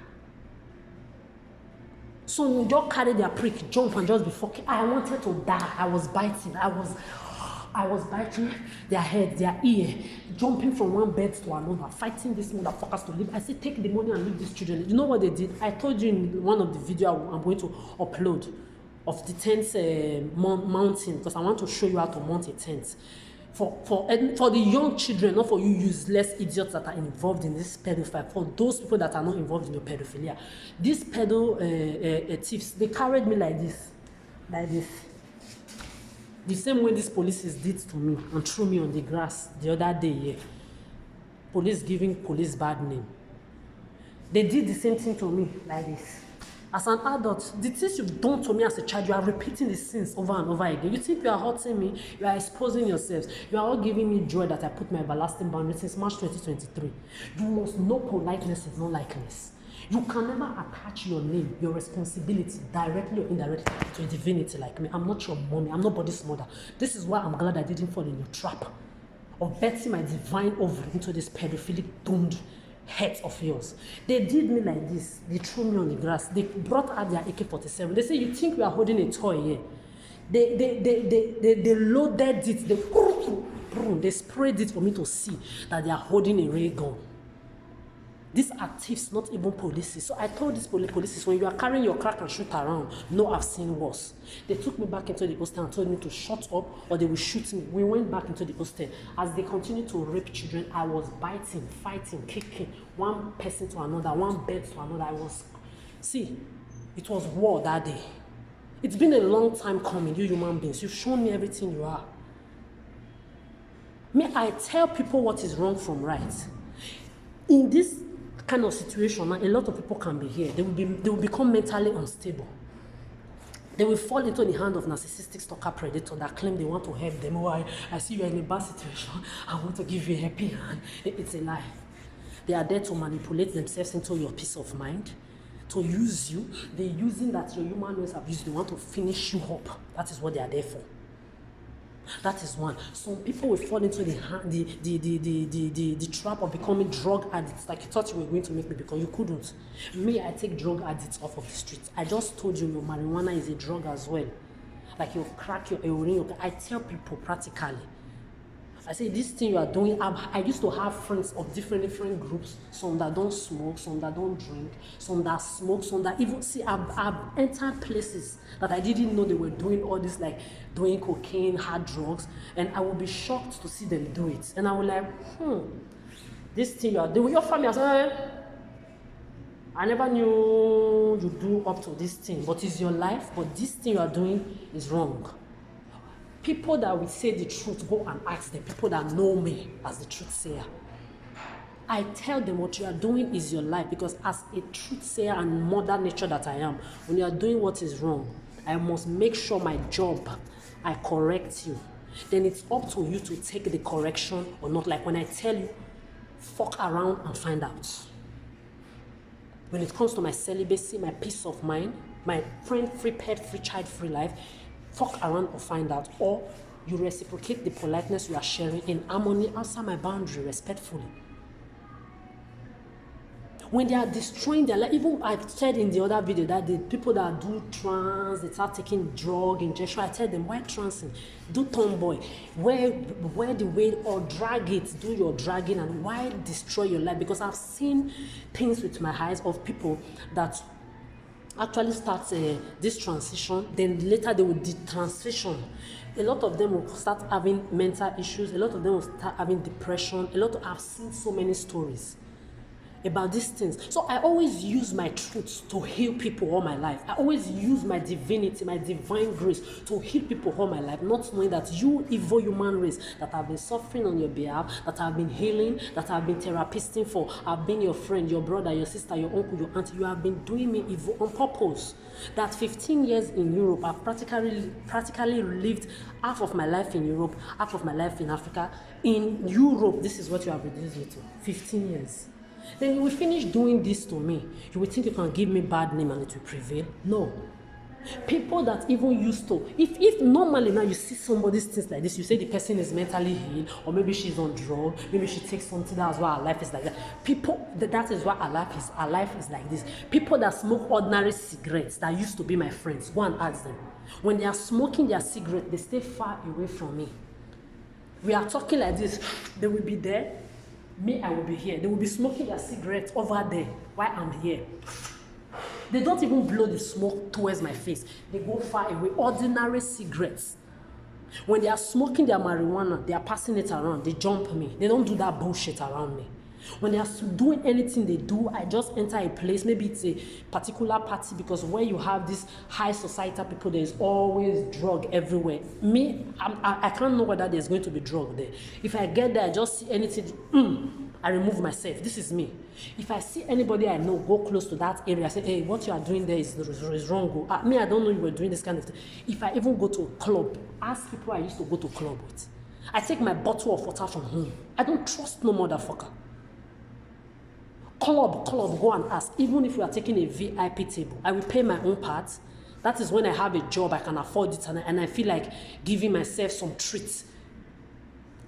Some just carry their prick, jump and just be fucking. I wanted to die. I was biting. I was biting their head, their ear, jumping from one bed to another, fighting these motherfuckers to leave. I said, take the money and leave these children. You know what they did? I told you in one of the videos I'm going to upload of the tent mounting, because I want to show you how to mount a tent. For the young children, not for you useless idiots that are involved in this pedophile, for those people that are not involved in your pedophilia. These thieves, they carried me like this. The same way these police did to me and threw me on the grass the other day here. Police giving police bad name. They did the same thing to me like this. As an adult, the things you've done to me as a child, you are repeating the sins over and over again. You think you are hurting me, you are exposing yourselves. You are all giving me joy that I put my everlasting boundary since March 2023. You must know politeness is not likeness. You can never attach your name, your responsibility, directly or indirectly to a divinity like me. I'm not your mommy. I'm nobody's mother. This is why I'm glad I didn't fall in your trap of betting my divine ovary into this pedophilic doomed hurt of yours. They did me like this. They threw me on the grass. They brought out their AK-47. They say, you think we are holding a toy here? They loaded it. They sprayed it for me to see that they are holding a ray gun. These are thieves, not even police. So I told these police, when you are carrying your crack and shoot around, no, I've seen worse. They took me back into the hostel and told me to shut up or they will shoot me. We went back into the hostel. As they continued to rape children, I was biting, fighting, kicking, one person to another, one bed to another. See, it was war that day. It's been a long time coming, you human beings. You've shown me everything you are. May I tell people what is wrong from right? In this kind of situation, now, a lot of people can be here. They will become mentally unstable. They will fall into the hand of narcissistic stalker predator that claim they want to help them. Oh, I see you are in a bad situation. I want to give you a happy hand. It's a lie. They are there to manipulate themselves into your peace of mind, to use you. They're using that your human race abuse. They want to finish you up. That is what they are there for. That is one. Some people will fall into the trap of becoming drug addicts. Like you thought you were going to make me become, you couldn't. Me, I take drug addicts off of the streets. I just told you your marijuana is a drug as well. Like your crack, your heroin. I tell people practically. I say, this thing you are doing, I used to have friends of different groups, some that don't smoke, some that don't drink, some that smoke, some that even, see, I've entered places that I didn't know they were doing all this, like doing cocaine, hard drugs, and I would be shocked to see them do it. And I was like, this thing you are doing, your family, I never knew you do up to this thing, but it's your life, but this thing you are doing is wrong. People that will say the truth, go and ask them. People that know me as the truth sayer. I tell them what you are doing is your life, because as a truth sayer and mother nature that I am, when you are doing what is wrong, I must make sure my job, I correct you. Then it's up to you to take the correction or not. Like when I tell you, fuck around and find out. When it comes to my celibacy, my peace of mind, my friend-free, pet-free, child-free life, fuck around or find out, or you reciprocate the politeness we are sharing in harmony outside my boundary respectfully. When they are destroying their life, even I said in the other video that the people that do trans, they start taking drug injection, I tell them, why transing? Do tomboy, wear the weight or drag it, do your dragging, and why destroy your life? Because I've seen things with my eyes of people that actually starts this transition, then later they will detransition. A lot of them will start having mental issues, a lot of them will start having depression, I've seen so many stories about these things. So I always use my truths to heal people all my life. I always use my divinity, my divine grace to heal people all my life, not knowing that you evil human race that have been suffering on your behalf, that have been healing, that have been therapizing for, have been your friend, your brother, your sister, your uncle, your auntie, you have been doing me evil on purpose. That 15 years in Europe, I've practically lived half of my life in Europe, half of my life in Africa. In Europe, this is what you have reduced me to, 15 years. Then you will finish doing this to me. You will think you can give me bad name and it will prevail. No. People that even used to, if normally now you see somebody's things like this, you say the person is mentally ill, or maybe she's on drugs, maybe she takes something, that's why her life is like that. People, that is why her life is like this. People that smoke ordinary cigarettes that used to be my friends, go and ask them. When they are smoking their cigarette, they stay far away from me. We are talking like this, they will be there. Me, I will be here. They will be smoking their cigarettes over there while I'm here. They don't even blow the smoke towards my face. They go far away. Ordinary cigarettes. When they are smoking their marijuana, they are passing it around. They jump me. They don't do that bullshit around me. When they are doing anything they do, I just enter a place. Maybe it's a particular party, because where you have this high societal people, there is always drug everywhere. Me, I can't know whether there's going to be drug there. If I get there, I just see anything, I remove myself. This is me. If I see anybody I know go close to that area, I say, hey, what you are doing there is wrong. Me, I don't know you were doing this kind of thing. If I even go to a club, ask people I used to go to club with. I take my bottle of water from home. I don't trust no motherfucker. Club, go and ask. Even if you are taking a VIP table, I will pay my own part. That is when I have a job, I can afford it, and I feel like giving myself some treats.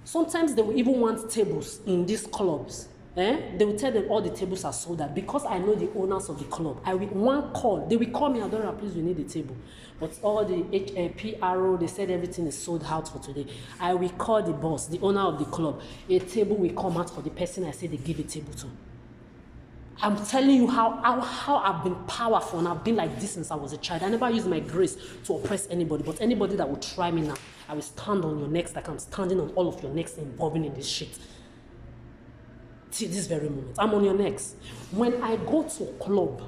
Sometimes they will even want tables in these clubs. They will tell them all the tables are sold out. Because I know the owners of the club, I will one call. They will call me, Adora, please, we need the table. But all the PRO, they said everything is sold out for today. I will call the boss, the owner of the club. A table will come out for the person I say they give a table to. I'm telling you how I've been powerful, and I've been like this since I was a child. I never used my grace to oppress anybody, but anybody that will try me now, I will stand on your necks like I'm standing on all of your necks involving in this shit. Till this very moment, I'm on your necks. When I go to a club,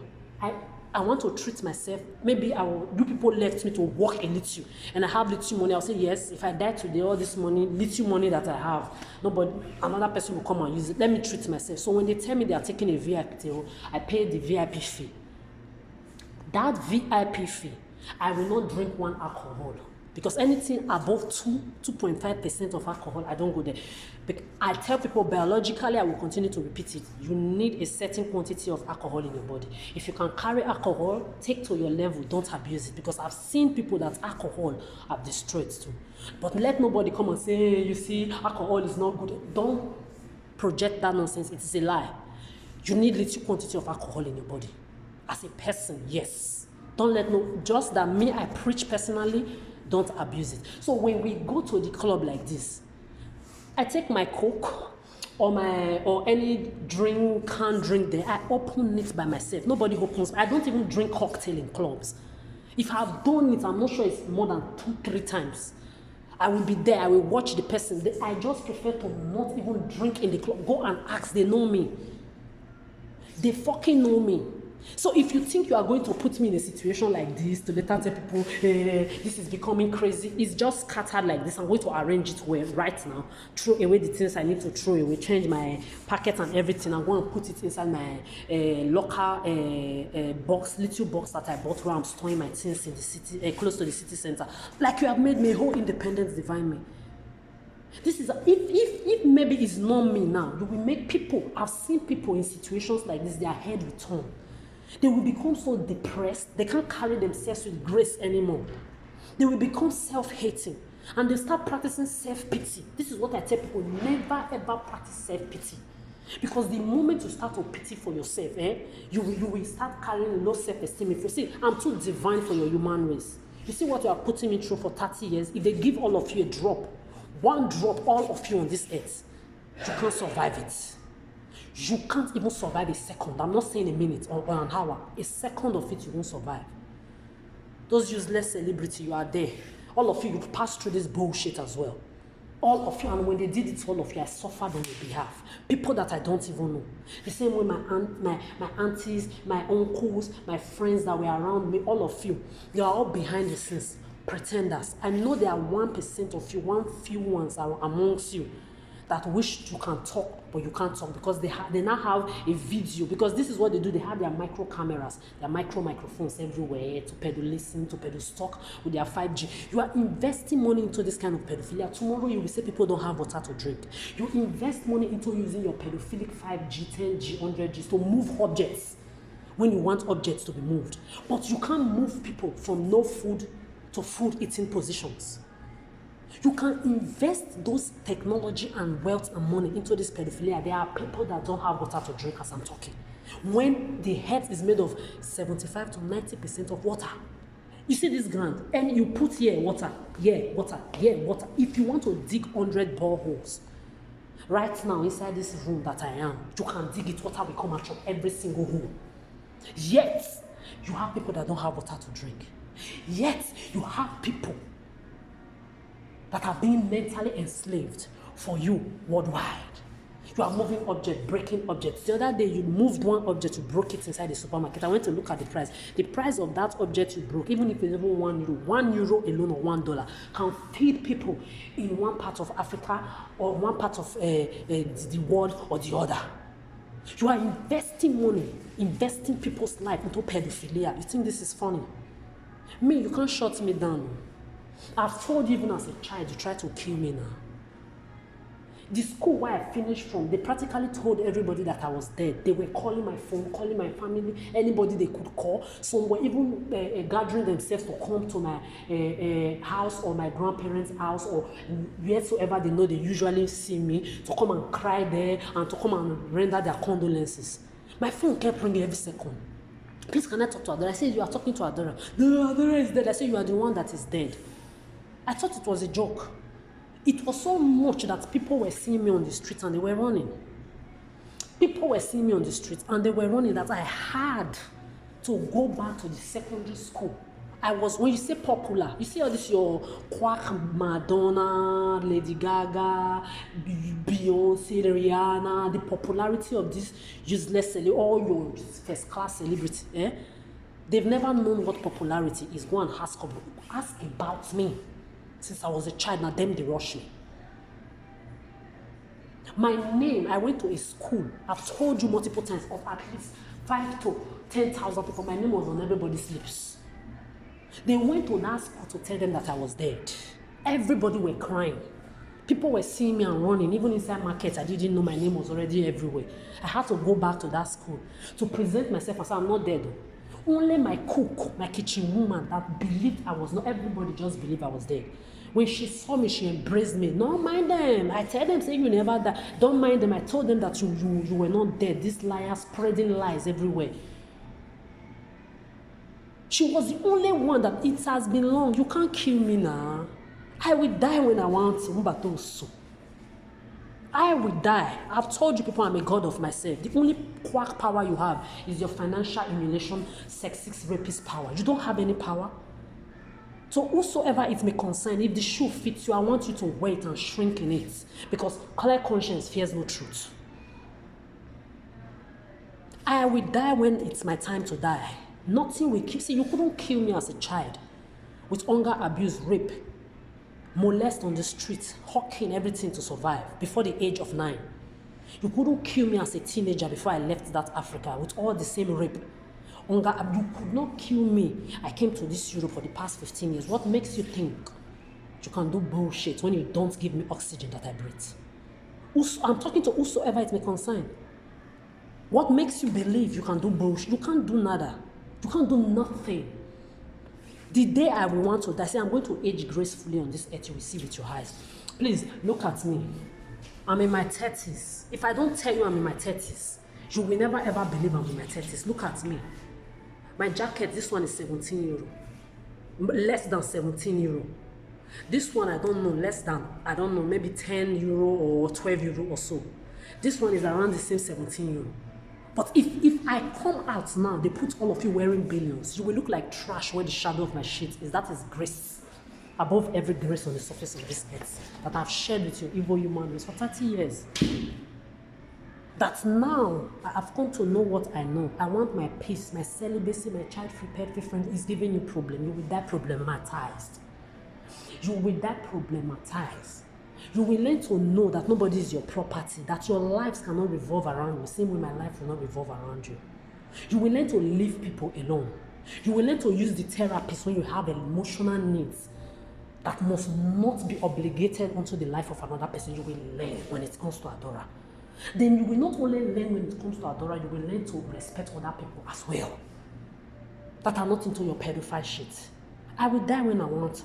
I want to treat myself. Maybe you people left me to work a little, and I have little money. I'll say yes. If I die today, all this money, little money that I have, nobody, another person will come and use it. Let me treat myself. So when they tell me they are taking a VIP deal, I pay the VIP fee. That VIP fee, I will not drink one alcohol. Because anything above 2.5% of alcohol, I don't go there. But I tell people biologically, I will continue to repeat it. You need a certain quantity of alcohol in your body. If you can carry alcohol, take to your level, don't abuse it. Because I've seen people that alcohol have destroyed too. But let nobody come and say, hey, you see, alcohol is not good. Don't project that nonsense. It is a lie. You need little quantity of alcohol in your body. As a person, yes. Don't let just that me, I preach personally, don't abuse it. So when we go to the club like this, I take my Coke or any canned drink there, I open it by myself. Nobody opens. I don't even drink cocktail in clubs. If I've done it, I'm not sure it's more than 2-3 times. I will be there, I will watch the person. I just prefer to not even drink in the club. Go and ask, they know me. They fucking know me. So if you think you are going to put me in a situation like this to later tell people, hey, this is becoming crazy, it's just scattered like this. I'm going to arrange it well right now, throw away the things I need to throw away, change my packet and everything. I'm going to put it inside my local box, little box that I bought where I'm storing my things in the city, close to the city center. Like you have made me a whole independence divine me. This is if maybe it's not me now, you will make people. I've seen people in situations like this, their head will turn. They will become so depressed, they can't carry themselves with grace anymore. They will become self-hating, and they start practicing self-pity. This is what I tell people, never ever practice self-pity. Because the moment you start to pity for yourself, you will start carrying low self-esteem. If you see, I'm too divine for your human race. You see what you are putting me through for 30 years? If they give all of you a drop, one drop, all of you on this earth, you can't survive it. You can't even survive a second. I'm not saying a minute or an hour. A second of it, you won't survive. Those useless celebrity, you are there. All of you passed through this bullshit as well. All of you, and when they did it to all of you, I suffered on your behalf. People that I don't even know. The same way my aunties, my uncles, my friends that were around me, all of you, you are all behind the scenes, pretenders. I know there are 1% of you, one few ones are amongst you that wish you can talk, but you can't talk because they now have a video. Because this is what they do. They have their micro cameras, their microphones everywhere to pedo listen, to pedo stalk with their 5G. You are investing money into this kind of pedophilia. Tomorrow you will say people don't have water to drink. You invest money into using your pedophilic 5G, 10G, 100G to move objects when you want objects to be moved. But you can't move people from no food to food eating positions. You can invest those technology and wealth and money into this pedophilia. There are people that don't have water to drink as I'm talking. When the head is made of 75 to 90% of water. You see this ground, and you put here water, here water, here water. If you want to dig 100 boreholes, right now inside this room that I am, you can dig it, water will come out from every single hole. Yet, you have people that don't have water to drink. Yet, you have people that are being mentally enslaved for you worldwide. You are moving objects, breaking objects. The other day, you moved one object, you broke it inside the supermarket. I went to look at the price. The price of that object you broke, even if it's even €1 alone or $1, can feed people in one part of Africa or one part of the world or the other. You are investing money, investing people's life into pedophilia. You think this is funny? Me, you can't shut me down. I've told you even as a child, you try to kill me now. The school where I finished from, they practically told everybody that I was dead. They were calling my phone, calling my family, anybody they could call. Some were even gathering themselves to come to my house or my grandparents' house or wheresoever they know they usually see me, to come and cry there and to come and render their condolences. My phone kept ringing every second. Please, can I talk to Adora? I said, you are talking to Adora. No, Adora is dead. I said, you are the one that is dead. I thought it was a joke. It was so much that people were seeing me on the street and they were running. People were seeing me on the street and they were running that I had to go back to the secondary school. I was, when you say popular, you see all this, your quack Madonna, Lady Gaga, Beyonce, Rihanna, the popularity of this useless, all your first class celebrity, eh? They've never known what popularity is. Go and ask about me. Since I was a child, now them they rush me. My name, I went to a school, I've told you multiple times, of at least 5,000 to 10,000 people. My name was on everybody's lips. They went to that school to tell them that I was dead. Everybody were crying. People were seeing me and running. Even inside markets, I didn't know my name was already everywhere. I had to go back to that school to present myself and say, I'm not dead. Only my cook, my kitchen woman, that believed I was not. Everybody just believed I was dead. When she saw me, she embraced me. No, mind them. I tell them, say you never die. Don't mind them. I told them that you were not dead. These liars spreading lies everywhere. She was the only one that it has been long. You can't kill me now. I will die when I want to. I will die. I've told you people I'm a god of myself. The only quack power you have is your financial humiliation, sexist, rapist power. You don't have any power. So whosoever it may concern, if the shoe fits you, I want you to wait and shrink in it. Because clear conscience fears no truth. I will die when it's my time to die. Nothing will kill. See, you couldn't kill me as a child with hunger, abuse, rape, molest on the streets, hawking everything to survive before the age of 9. You couldn't kill me as a teenager before I left that Africa with all the same rape. Hunger, you could not kill me. I came to this Europe for the past 15 years. What makes you think you can do bullshit when you don't give me oxygen that I breathe? I'm talking to whosoever it may concern. What makes you believe you can do bullshit? You can't do nada. You can't do nothing. The day I will want to die, say I'm going to age gracefully on this earth, you will see with your eyes. Please, look at me. I'm in my 30s. If I don't tell you I'm in my 30s, you will never ever believe I'm in my 30s. Look at me. My jacket, this one is 17 euro. Less than 17 euro. This one, I don't know, less than, I don't know, maybe 10 euro or 12 euro or so. This one is around the same 17 euro. But if I come out now, they put all of you wearing billions, you will look like trash where the shadow of my shit is. That is grace. Above every grace on the surface of this earth that I've shared with you, evil human beings, for 30 years. That now I have come to know what I know. I want my peace, my celibacy, my child-free, pet-free friend is giving you problem. You will die problematized. You will die problematized. You will learn to know that nobody is your property, that your lives cannot revolve around you, same way my life will not revolve around you. You will learn to leave people alone. You will learn to use the therapist when you have emotional needs that must not be obligated onto the life of another person. You will learn when it comes to Adora. Then you will not only learn when it comes to Adora, you will learn to respect other people as well that are not into your pedophile shit. I will die when I want to.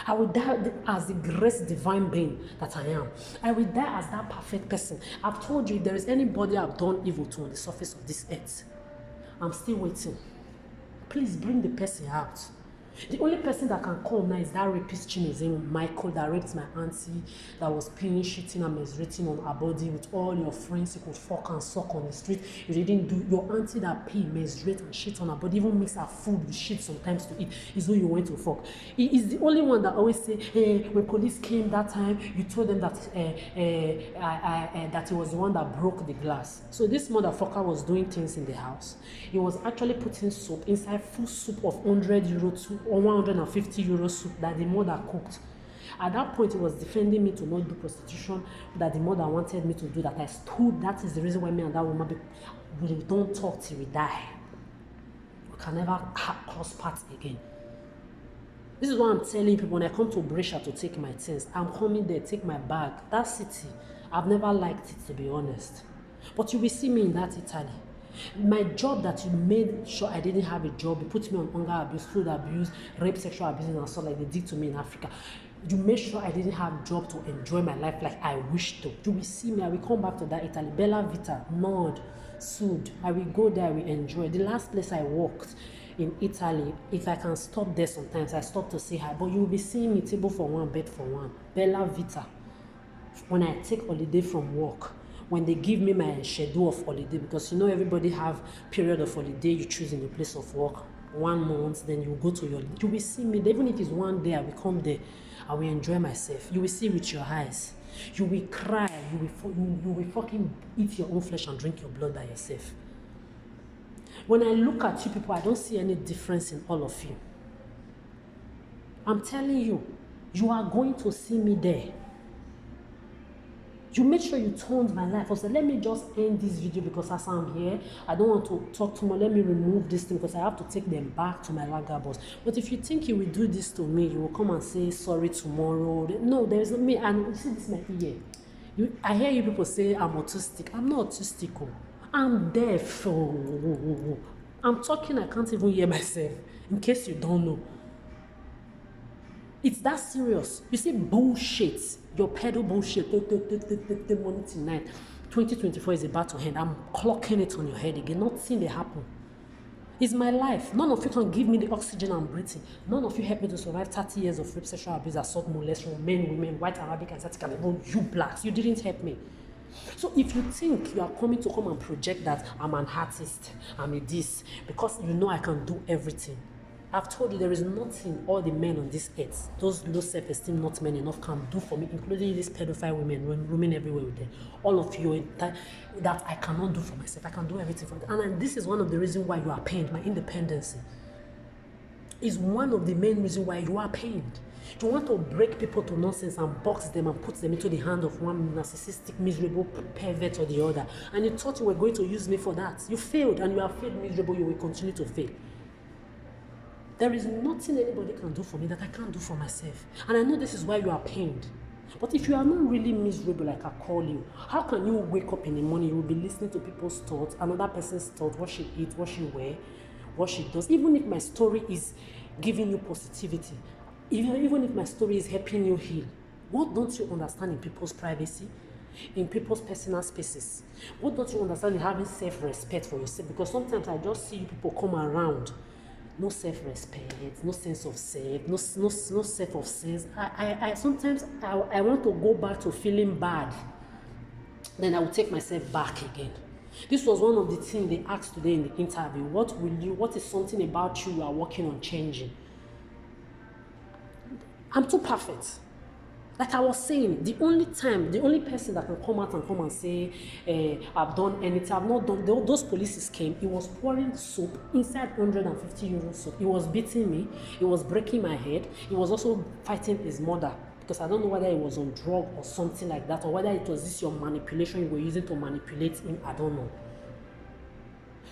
I will die as the grace divine being that I am. I will die as that perfect person. I've told you, if there is anybody I've done evil to on the surface of this earth, I'm still waiting. Please bring the person out. The only person that can come now is that rapist Chinese Michael that raped my auntie, that was peeing, shitting and menstruating on her body with all your friends. You could fuck and suck on the street. You didn't do. Your auntie that pee, menstruate and shit on her body, even mix her food with shit sometimes to eat, is who you went to fuck. He is the only one that always say, hey, when police came that time, you told them that that he was the one that broke the glass. So this motherfucker was doing things in the house. He was actually putting soap inside full soup of 100 euro to or 150 euro soup that the mother cooked. At that point, he was defending me to not do prostitution, that the mother wanted me to do, that I stood. That is the reason why me and that woman, we don't talk till we die. We can never cross paths again. This is what I'm telling people when I come to Brescia to take my things. I'm coming there, take my bag. That city, I've never liked it, to be honest. But you will see me in that Italy. My job that you made sure I didn't have a job, you put me on hunger abuse, food abuse, rape, sexual abuse, and stuff like they did to me in Africa. You made sure I didn't have a job to enjoy my life like I wished to. You will see me, I will come back to that Italy. Bella Vita, Nord, Sud. I will go there, I will enjoy. The last place I worked in Italy, if I can stop there sometimes, I stop to say hi. But you will be seeing me table for one, bed for one. Bella Vita. When I take holiday from work, when they give me my schedule of holiday, because you know everybody have period of holiday you choose in your place of work, 1 month, then you go to your, you will see me, even if it's one day, I will come there, I will enjoy myself. You will see with your eyes, you will cry, you will fucking eat your own flesh and drink your blood by yourself. When I look at you people, I don't see any difference in all of you. I'm telling you, you are going to see me there. You made sure you turned my life. I said, let me just end this video because as I'm here, I don't want to talk too much. Let me remove this thing because I have to take them back to my lager boss. But if you think you will do this to me, you will come and say sorry tomorrow. No, there is not me. And you see this my ear. I hear you people say I'm autistic. I'm not autistic. Oh. I'm deaf. Oh. I'm talking, I can't even hear myself. In case you don't know. It's that serious. You see bullshit. Your pedal bullshit. Morning till night. 2024 is about to end. I'm clocking it on your head again. Nothing they happen. It's my life. None of you can give me the oxygen I'm breathing. None of you helped me to survive 30 years of rape, sexual abuse, assault, molestation, men, women, white, Arabic, Asiatic, and even you blacks. You didn't help me. So if you think you are coming to come and project that I'm an artist, I'm a this, because you know I can do everything. I've told you there is nothing all the men on this earth, those low self-esteem, not men enough, can do for me, including these pedophile women roaming everywhere with them. All of you that I cannot do for myself. I can do everything for them. And this is one of the reasons why you are pained. My independence is one of the main reasons why you are pained. You want to break people to nonsense and box them and put them into the hand of one narcissistic, miserable pervert or the other. And you thought you were going to use me for that. You failed, and you have failed miserable. You will continue to fail. There is nothing anybody can do for me that I can't do for myself. And I know this is why you are pained. But if you are not really miserable like I call you, how can you wake up in the morning, you will be listening to people's thoughts, another person's thoughts, what she eats, what she wears, what she does. Even if my story is giving you positivity, even if my story is helping you heal, what don't you understand in people's privacy, in people's personal spaces? What don't you understand in having self-respect for yourself? Because sometimes I just see people come around, no self-respect, no sense of self, no self of sense. Sometimes I want to go back to feeling bad. Then I will take myself back again. This was one of the things they asked today in the interview. What is something about you are working on changing? I'm too perfect. Like I was saying, the only person that can come out and say, I've done anything, I've not done, those police came, he was pouring soap inside 150 euro soap. He was beating me, he was breaking my head, he was also fighting his mother, because I don't know whether he was on drug or something like that, or whether it was this your manipulation you were using to manipulate him, I don't know.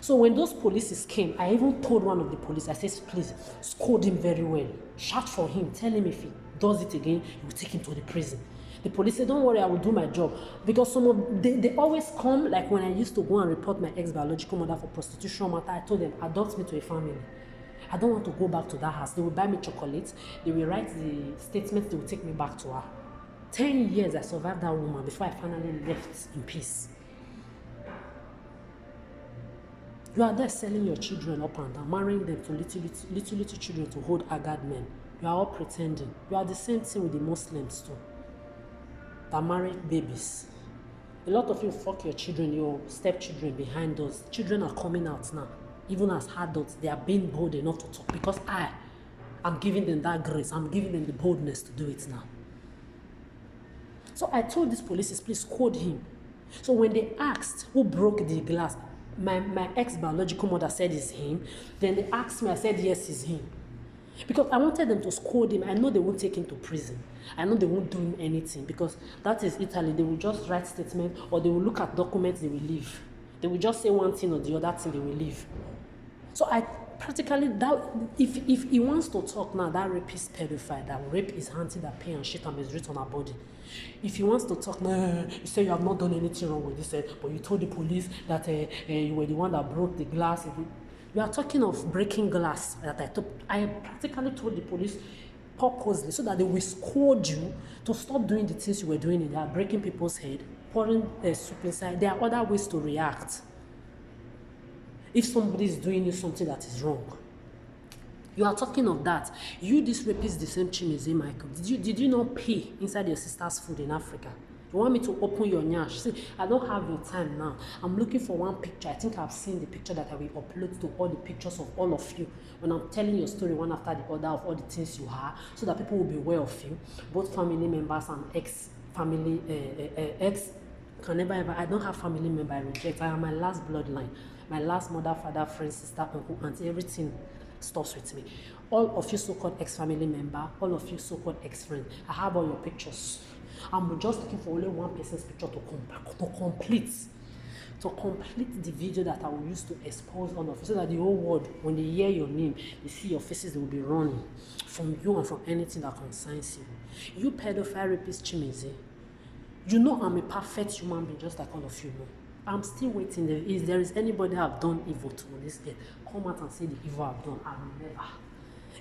So when those police came, I even told one of the police, I said, please, scold him very well, shout for him, tell him if he does it again, you will take him to the prison. The police said, don't worry, I will do my job. Because they always come, like when I used to go and report my ex-biological mother for prostitution matter, I told them, adopt me to a family. I don't want to go back to that house. They will buy me chocolates, they will write the statements, they will take me back to her. 10 years I survived that woman before I finally left in peace. You are there selling your children up and down, marrying them to little children to hold haggard men. You are all pretending. You are the same thing with the Muslims too, that marry babies. A lot of you fuck your children, your stepchildren behind us. Children are coming out now. Even as adults, they are being bold enough to talk because I'm giving them that grace. I'm giving them the boldness to do it now. So I told these police, please scold him. So when they asked who broke the glass, my ex-biological mother said it's him. Then they asked me, I said yes, it's him. Because I wanted them to scold him. I know they won't take him to prison. I know they won't do him anything because that is Italy. They will just write statements or they will look at documents, they will leave. They will just say one thing or the other thing, they will leave. So I practically that if he wants to talk now, that rapist pedophile, that rape his auntie, that pay and shit and is written on her body. If he wants to talk, no, you say you have not done anything wrong with this, but you told the police that you were the one that broke the glass. You are talking of breaking glass that I practically told the police purposely so that they will scold you to stop doing the things you were doing in there, breaking people's head, pouring soup inside. There are other ways to react. If somebody is doing you something that is wrong, you are talking of that. You, this rapist, the same Chimeze Michael. Did you not pay inside your sister's food in Africa? You want me to open your nyash? See, I don't have your time now. I'm looking for one picture. I think I've seen the picture that I will upload to all the pictures of all of you when I'm telling your story one after the other of all the things you have, so that people will be aware of you, both family members and ex-family, can never ever. I don't have family member. I reject. I am my last bloodline. My last mother, father, friend, sister, uncle, auntie, everything stops with me. All of you so-called ex-family member, all of you so-called ex-friend, I have all your pictures. I'm just looking for only one person's picture to complete the video that I will use to expose all of you, so that the whole world, when they hear your name, they see your faces, they will be running from you and from anything that concerns you. You pedophile rapist Chimeze, you know I'm a perfect human being, just like all of you know. I'm still waiting. If there is anybody I've done evil to on this earth, come out and say the evil I've done. I will never.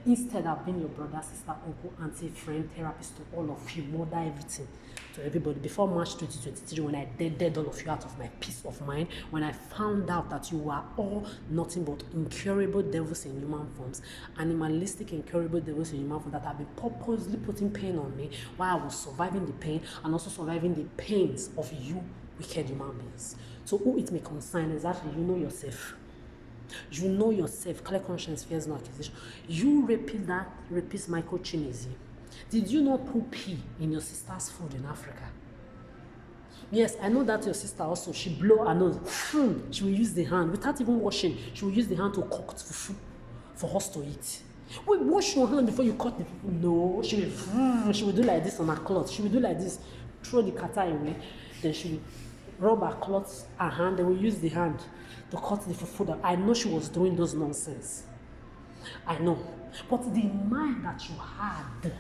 Instead, I've been your brother, sister, uncle, auntie, friend, therapist to all of you, mother, everything to everybody. Before March 2023, when I dead all of you out of my peace of mind, when I found out that you are all nothing but incurable devils in human forms, animalistic incurable devils in human forms that have been purposely putting pain on me while I was surviving the pain and also surviving the pains of you wicked human beings. So who it may concern, exactly, you know yourself. You know yourself. Clear conscience fears no accusation. You rapist Michael Chimeze. Did you not put pee in your sister's food in Africa? Yes, I know that your sister also, she blow her nose. She will use the hand, without even washing, she will use the hand to cook fufu for us to eat. Wait, wash your hand before you cut the fufu. No, she will do like this on her cloth. She will do like this, throw the kata away, then she will rub her cloth, her hand, then we use the hand to cut the fufu. I know she was doing those nonsense. I know. But the mind that you had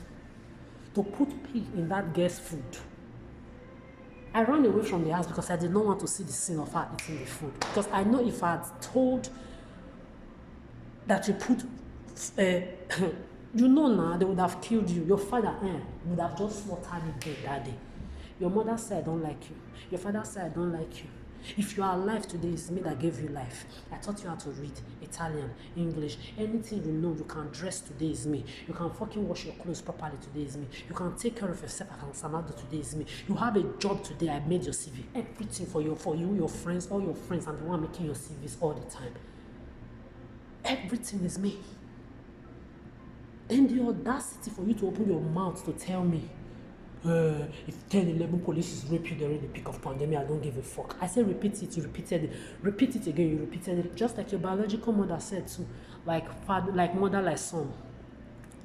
to put pig in that girl's food. I ran away from the house because I did not want to see the scene of her eating the food. Because I know if I had told that you put, you know now, they would have killed you. Your father would have just slaughtered you dead that day. Your mother said, I don't like you. Your father said, I don't like you. If you are alive today, it's me that gave you life. I taught you how to read Italian, English, anything you know you can dress today is me. You can fucking wash your clothes properly today is me. You can take care of yourself and Sanado today is me. You have a job today, I made your CV. Everything for you, your friends, all your friends, and the one making your CVs all the time. Everything is me. And the audacity for you to open your mouth to tell me, if 10, 11 police rape you during the peak of pandemic, I don't give a fuck. I said repeat it, you repeated it. Repeat it again, you repeated it. Just like your biological mother said too. Like father, like mother, like son.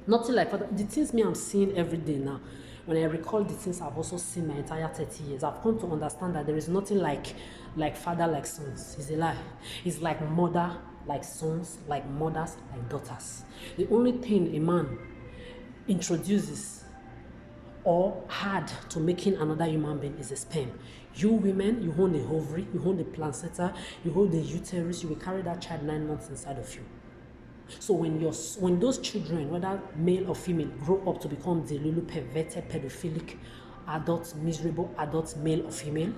Nothing like father. The things me I'm seeing every day now. When I recall the things I've also seen my entire 30 years, I've come to understand that there is nothing like father, like sons. It's a lie. It's like mother, like sons, like mothers, like daughters. The only thing a man introduces or hard to making another human being is a sperm. You women, you hold the ovary, you hold the placenta, you hold the uterus, you will carry that child 9 months inside of you. So when those children, whether male or female, grow up to become delulu, perverted, pedophilic, adults, miserable adults, male or female,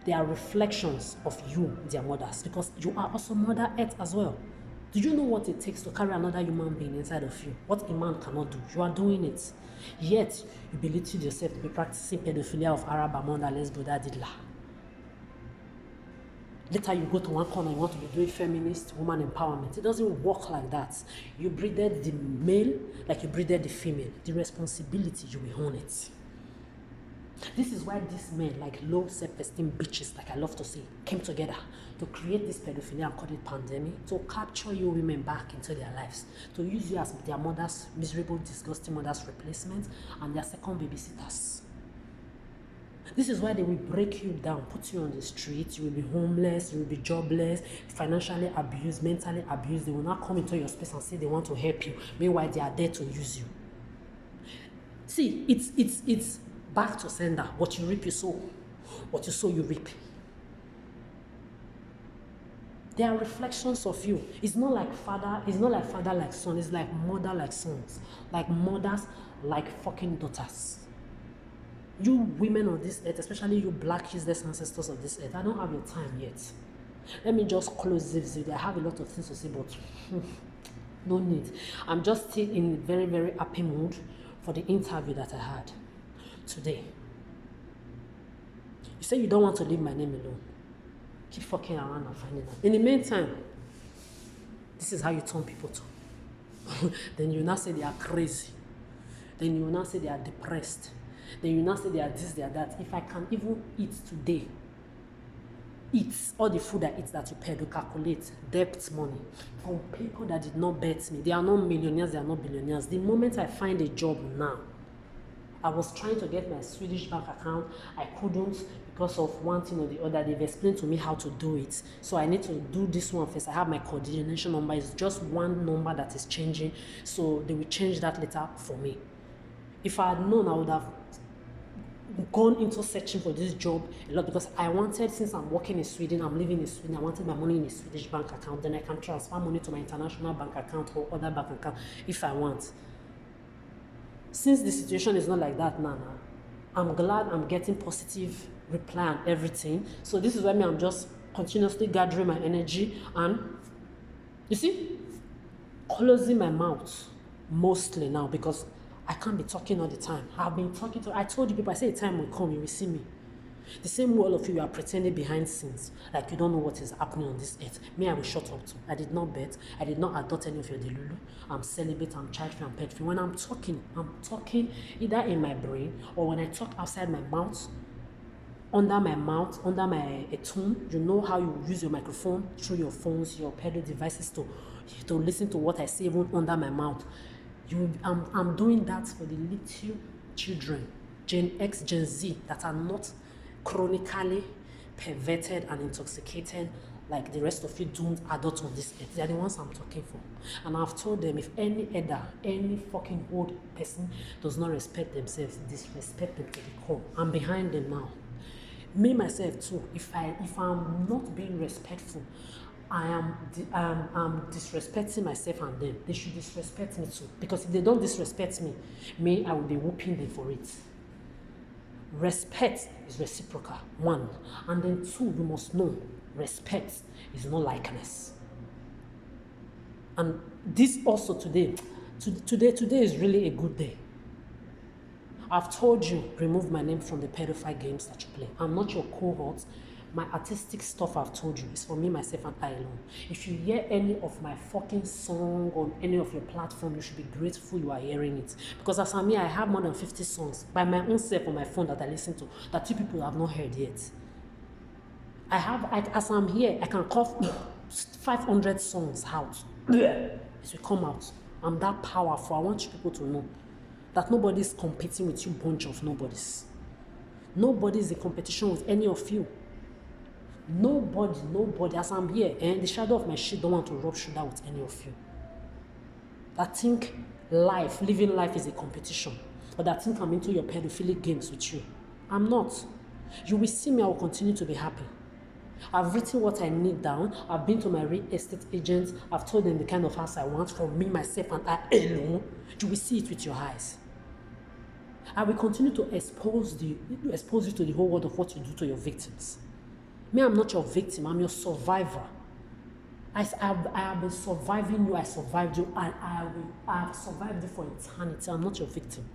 they are reflections of you, their mothers, because you are also Mother Earth as well. Do you know what it takes to carry another human being inside of you? What a man cannot do. You are doing it. Yet, you belittle yourself to be practicing pedophilia of Arab, Amanda, Lesbo, Dadidla. Later, you go to one corner, you want to be doing feminist, woman empowerment. It doesn't work like that. You breeded the male like you breeded the female. The responsibility, you will own it. This is why these men, like low self-esteem bitches, like I love to say, came together to create this pedophilia and call it pandemic, to capture you women back into their lives, to use you as their mothers, miserable, disgusting mothers' replacement, and their second babysitters. This is why they will break you down, put you on the street, you will be homeless, you will be jobless, financially abused, mentally abused. They will not come into your space and say they want to help you. Meanwhile, they are there to use you. See, it's back to sender. What you reap, you sow. What you sow, you reap. They are reflections of you. It's not like father like son. It's like mother like sons. Like mothers like fucking daughters. You women on this earth, especially you black useless ancestors of this earth, I don't have your time yet. Let me just close this video. I have a lot of things to say, but no need. I'm just still in very, very happy mood for the interview that I had today. You say you don't want to leave my name alone. Keep fucking around and finding out. In the meantime, this is how you turn people to. Then you now say they are crazy. Then you now say they are depressed. Then you now say they are this, they are that. If I can even eat today, eat all the food I eat that you pay to calculate debt money from people that did not bet me. They are not millionaires, they are not billionaires. The moment I find a job now, I was trying to get my Swedish bank account. I couldn't because of one thing or the other. They've explained to me how to do it. So I need to do this one first. I have my coordination number. It's just one number that is changing. So they will change that later for me. If I had known, I would have gone into searching for this job a lot, because I wanted, since I'm working in Sweden, I'm living in Sweden, I wanted my money in a Swedish bank account. Then I can transfer money to my international bank account or other bank account if I want. Since the situation is not like that now, I'm glad I'm getting positive reply and everything. So this is why I'm just continuously gathering my energy and, you see, closing my mouth mostly now, because I can't be talking all the time. I've been talking I told you people, I say a time will come, you will see me. The same way all of you are pretending behind scenes, like you don't know what is happening on this earth. Me, I will shut up too. I did not bet. I did not adopt any of your delulu. I'm celibate, I'm child-free, I'm pet-free. When I'm talking either in my brain or when I talk outside my mouth, under my tone. You know how you use your microphone through your phones, your pedal devices to listen to what I say even under my mouth. I'm doing that for the little children, Gen X, Gen Z, that are not chronically perverted and intoxicated like the rest of you doomed adults on this earth. They are the ones I'm talking for. And I've told them, if any elder, any fucking old person does not respect themselves, disrespect them to the core. I'm behind them now. Me, myself too, if I'm not being respectful, I'm disrespecting myself and them. They should disrespect me too. Because if they don't disrespect me, I will be whooping them for it. Respect is reciprocal, one. And then two, you must know, respect is not likeness. And this also today is really a good day. I've told you, remove my name from the pedophile games that you play. I'm not your cohort. My artistic stuff, I've told you, is for me, myself, and I alone. If you hear any of my fucking song on any of your platform, you should be grateful you are hearing it. Because as I'm here, I have more than 50 songs by my own self on my phone that I listen to that you people have not heard yet. As I'm here, I can cough 500 songs out. It will come out. I'm that powerful. I want you people to know that nobody is competing with you, bunch of nobodies. Nobody is in competition with any of you. Nobody, as I'm here, and the shadow of my shit don't want to rub shoulder with any of you. That think living life is a competition. Or that think I'm into your pedophilic games with you. I'm not. You will see me, I will continue to be happy. I've written what I need down. I've been to my real estate agents. I've told them the kind of house I want from me, myself, and I alone. You will see it with your eyes. I will continue to expose you to the whole world of what you do to your victims. Me, I'm not your victim. I'm your survivor. I have been surviving you. I survived you. I have survived you for eternity. I'm not your victim.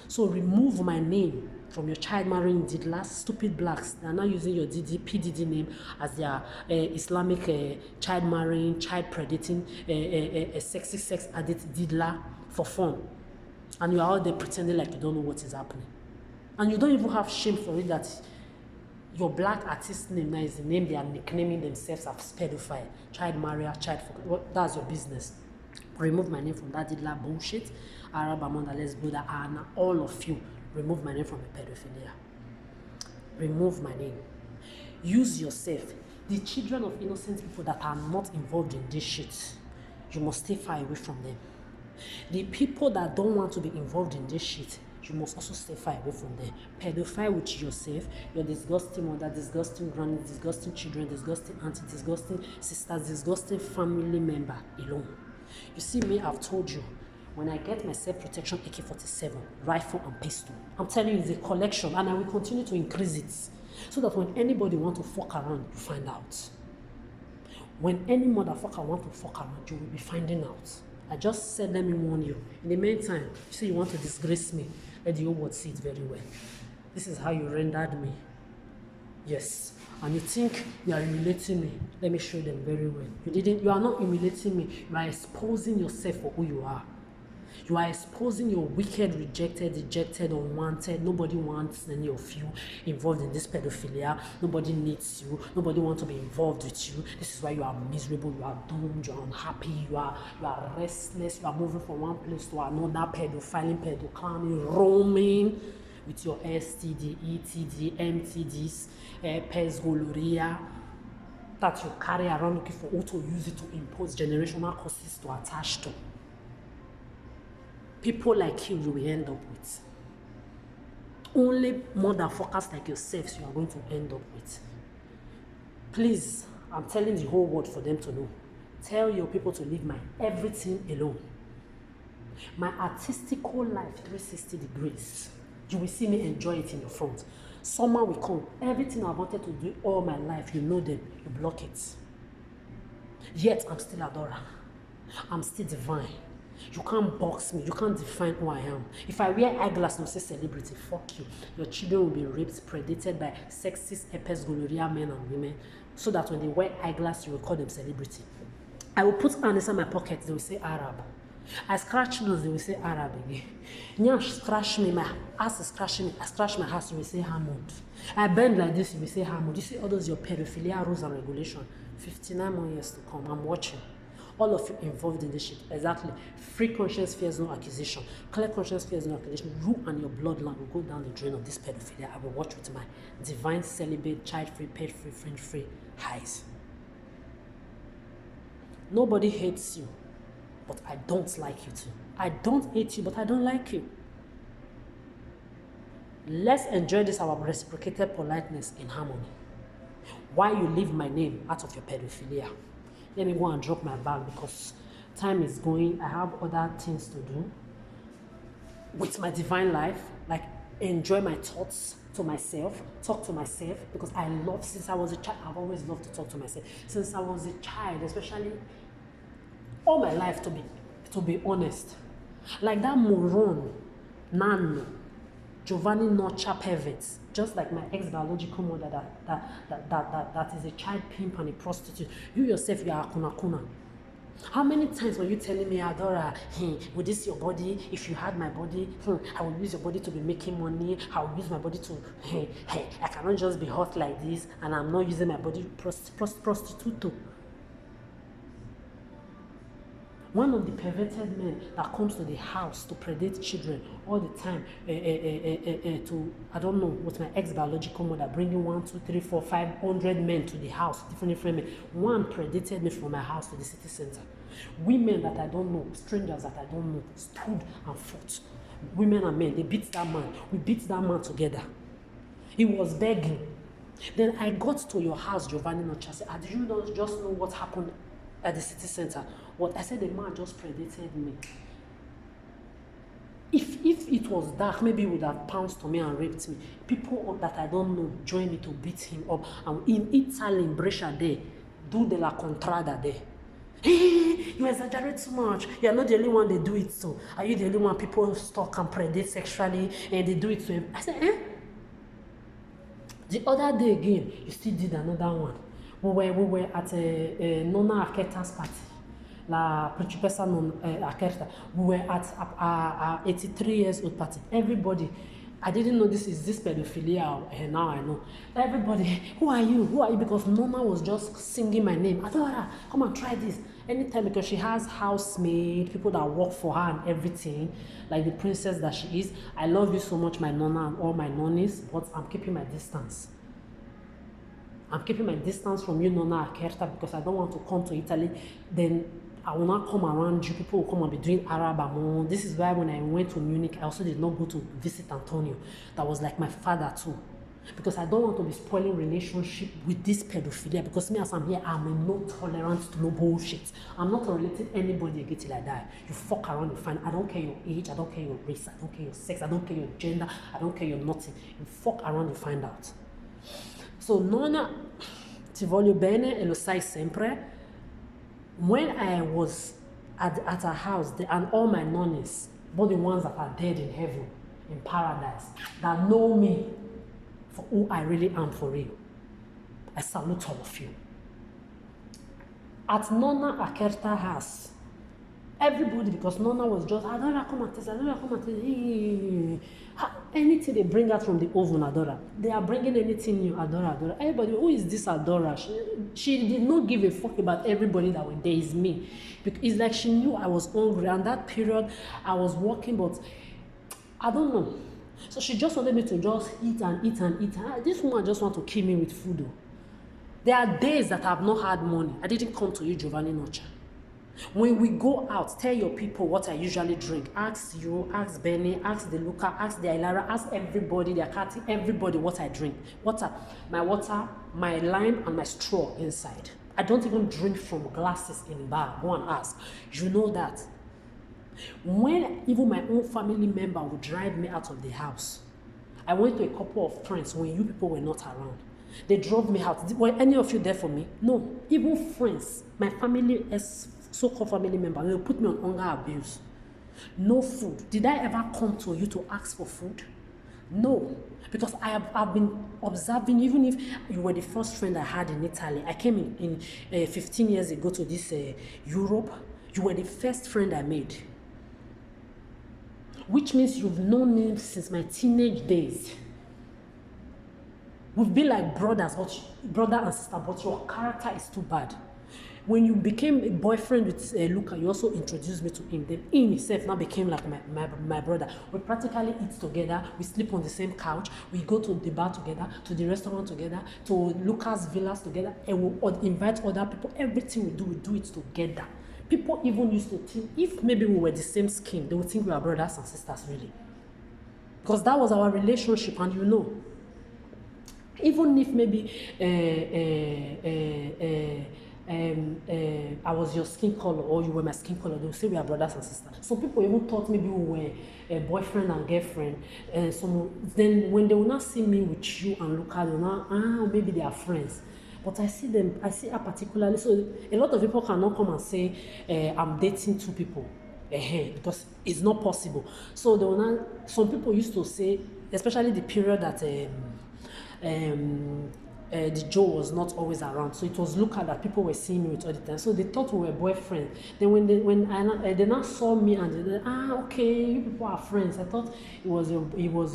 So remove my name from your child marrying diddlers, stupid blacks. They are now using your PDD name as their Islamic child marrying, child predating, sexy sex addict diddler for fun. And you are out there pretending like you don't know what is happening. And you don't even have shame for it that your black artist name now is the name they are nicknaming themselves as pedophile, child marrier, that's your business. Remove my name from that diddler bullshit. Arab Amanda, let's go that, and all of you Remove my name from the pedophilia. Remove my name. Use yourself. The children of innocent people that are not involved in this shit, you must stay far away from them. The people that don't want to be involved in this shit, you must also stay far away from them. Pedophile with yourself, your disgusting mother, disgusting granny, disgusting children, disgusting auntie, disgusting sisters, disgusting family member alone. You see me, I've told you, when I get my self-protection AK-47, rifle and pistol, I'm telling you, it's a collection and I will continue to increase it so that when anybody want to fuck around, you find out. When any motherfucker want to fuck around, you will be finding out. I just said, let me warn you. In the meantime, you say you want to disgrace me, let the whole world see it very well. This is how you rendered me. Yes. And you think you are humiliating me. Let me show them very well. You are not humiliating me. You are exposing yourself for who you are. You are exposing your wicked, rejected, dejected, unwanted. Nobody wants any of you involved in this pedophilia. Nobody needs you. Nobody wants to be involved with you. This is why you are miserable. You are doomed. You are unhappy. You are restless. You are moving from one place to another. Pedophiling, pedoclamming, roaming with your STD, ETD, MTDs, herpes, gonorrhea that you carry around looking for who to use it to impose generational curses to attach to. People like you will end up with. Only motherfuckers like yourselves you are going to end up with. Please, I'm telling the whole world for them to know. Tell your people to leave my everything alone. My artistical life 360 degrees. You will see me enjoy it in your front. Summer will come. Everything I wanted to do all my life, you know them, you block it. Yet I'm still Adora. I'm still divine. You can't box me. You can't define who I am. If I wear eyeglasses and say celebrity, fuck you. Your children will be raped, predated by sexist, herpes, gonorrhea men and women, so that when they wear eyeglasses, you will call them celebrity. I will put hand inside my pocket, they will say Arab. I scratch nose, they will say Arab again. Nyash scratch me, my ass is scratching me. I scratch my ass, you will say Hammond. I bend like this, you will say Hammond. You see all those your pedophilia rules and regulation. 59 more years to come. I'm watching. All of you involved in this shit. Exactly. Free conscience fears no accusation. Clear conscience fears no accusation. You and your bloodline will go down the drain of this pedophilia. I will watch with my divine, celibate, child-free, pet-free, friend-free eyes. Nobody hates you, but I don't like you too. I don't hate you, but I don't like you. Let's enjoy this our reciprocated politeness in harmony. Why you leave my name out of your pedophilia? Let me go and drop my bag because time is going. I have other things to do with my divine life, like enjoy my thoughts to myself, talk to myself, because I love, since I was a child, I've always loved to talk to myself. Since I was a child, especially all my life, to be honest. Like that moron, Nano, Giovanni Noccia pervert, just like my ex-biological mother that is a child pimp and a prostitute. You yourself, you are a kuna. How many times were you telling me, Adora, with this your body, if you had my body, I will use your body to be making money, I will use my body to, I cannot just be hot like this, and I'm not using my body prostitute. One of the perverted men that comes to the house to predate children all the time, to, I don't know, with my ex-biological mother, bringing 1, 2, 3, 4, 500 men to the house, different men. One predated me from my house to the city center. Women that I don't know, strangers that I don't know, stood and fought. Women and men, they beat that man. We beat that man together. He was begging. Then I got to your house, Giovanni Noccia. I said, did you not just know what happened at the city center? What I said, the man just predated me. If it was dark, maybe he would have pounced on me and raped me. People that I don't know joined me to beat him up. And in Italy, in Brescia, there, do de la contrada there. Hey, you exaggerate too much. You're not the only one they do it to. Are you the only one people stalk and predate sexually and they do it to him? I said, The other day again, you still did another one. We were at a Nonna Arqueta's party. La Principessa non Arqueta. We were at a 83 years old party. Everybody, I didn't know this is this pedophilia, and now I know. Everybody, who are you? Who are you? Because Nona was just singing my name. Adora, come and try this. Anytime, because she has housemaid, people that work for her and everything, like the princess that she is. I love you so much, my Nona and all my nonnies, but I'm keeping my distance. I'm keeping my distance from you, Nona Akerta, because I don't want to come to Italy. Then I will not come around you. People will come and be doing Arab Amon. This is why when I went to Munich, I also did not go to visit Antonio. That was like my father too. Because I don't want to be spoiling relationship with this pedophilia. Because me as I'm here, I'm not tolerant to no bullshit. I'm not tolerating anybody again till I die. You fuck around, you find, I don't care your age, I don't care your race, I don't care your sex, I don't care your gender, I don't care your nothing. You fuck around, you find out. So Nonna, ti voglio bene e lo sai sempre. When I was at her house, and all my nonnies, both the ones that are dead in heaven, in paradise, that know me for who I really am for real, I salute all of you. At Nonna Akerta house, everybody, because Nonna was just, Adora, come and taste, Adora, come and taste. Anything they bring out from the oven, Adora. They are bringing anything new, Adora, Adora. Everybody, who is this Adora? She did not give a fuck about everybody that was there. Is me. It's like she knew I was hungry, and that period I was working, but I don't know. So she just wanted me to just eat and eat and eat. This woman just want to kill me with food, though. There are days that I have not had money. I didn't come to you, Giovanni Nocha. When we go out, tell your people what I usually drink. Ask you, ask Benny, ask the Luca, ask the Ilara, ask everybody, the Akati, everybody what I drink. Water, my lime, and my straw inside. I don't even drink from glasses in bar. Go and ask. You know that. When even my own family member would drive me out of the house, I went to a couple of friends when you people were not around. They drove me out. Were any of you there for me? No. Even friends, my family is so-called family member, they will put me on hunger abuse. No food. Did I ever come to you to ask for food? No. Because I've been observing, even if you were the first friend I had in Italy, I came in 15 years ago to this Europe, you were the first friend I made. Which means you've known me since my teenage days. We've been like brothers, brother and sister, but your character is too bad. When you became a boyfriend with Luca, you also introduced me to him. Then him himself now became like my brother. We practically eat together. We sleep on the same couch. We go to the bar together, to the restaurant together, to Luca's villas together, and we invite other people. Everything we do it together. People even used to think, if maybe we were the same skin, they would think we are brothers and sisters, really. Because that was our relationship, and you know. Even if maybe I was your skin color or you were my skin color, they would say we are brothers and sisters. Some people even thought maybe we were a boyfriend and girlfriend. Then when they will not see me with you and Luca, they will not, maybe they are friends. But I see her particularly. So a lot of people cannot come and say I'm dating two people. Because it's not possible. So they will not, some people used to say, especially the period that the Joe was not always around, so it was Luca that people were seeing me with all the time. So they thought we were boyfriends. Then when they now saw me and they said, okay, you people are friends. I thought it was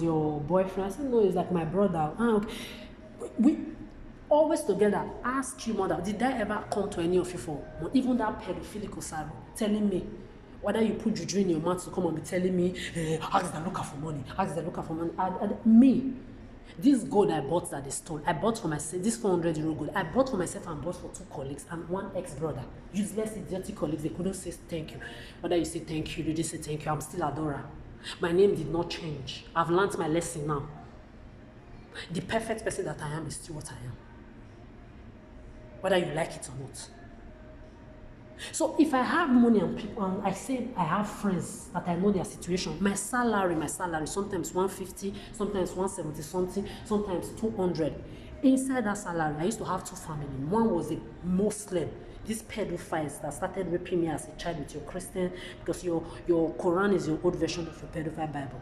your boyfriend. I said, no, it's like my brother. Okay. We always together. Ask you, mother, did I ever come to any of you for even that pedophilic Osaro telling me whether you put juju in your mouth to come and be telling me, ask the Luca for money, ask the Luca for money. Me. This gold I bought that they stole, I bought for myself, this 400 euro gold, I bought for myself and bought for 2 colleagues and 1 ex-brother. Useless, idiotic colleagues, they couldn't say thank you. Whether you say thank you, you didn't say thank you, I'm still Adora. My name did not change. I've learned my lesson now. The perfect person that I am is still what I am. Whether you like it or not. So if I have money and people, and I say I have friends that I know their situation, my salary, sometimes 150, sometimes 170 something, sometimes 200. Inside that salary, I used to have 2 families. One was a Muslim, these pedophiles that started raping me as a child with your Christian, because your Quran is your old version of your pedophile Bible.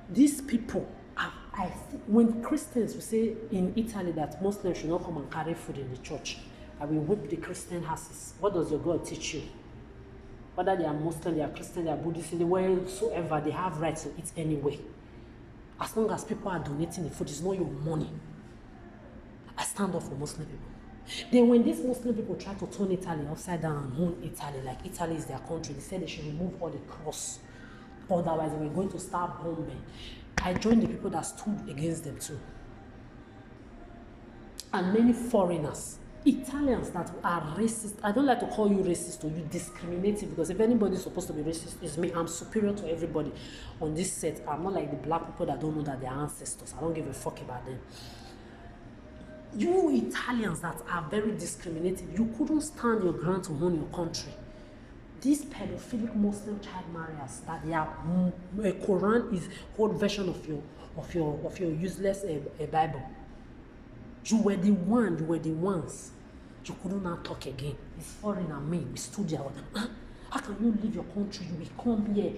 These people, when Christians will say in Italy that Muslims should not come and carry food in the church, I will whip the Christian asses. What does your God teach you? Whether they are Muslim, they are Christian, they are Buddhist, in the way whatsoever, they have rights to eat anyway. As long as people are donating the food, it's not your money. I stand up for Muslim people. Then when these Muslim people try to turn Italy upside down and own Italy, like Italy is their country, they said they should remove all the cross. Otherwise, they were going to start bombing. I joined the people that stood against them too. And many foreigners, Italians that are racist. I don't like to call you racist or you discriminative, because if anybody is supposed to be racist, it's me. I'm superior to everybody on this set. I'm not like the black people that don't know that they're ancestors. I don't give a fuck about them. You Italians that are very discriminative, you couldn't stand your ground to own your country. These pedophilic Muslim child marriers that they are, Quran is whole version of your useless Bible. You were the ones. You couldn't now talk again. It's foreign and me. We stood there. How can you leave your country? You will come here.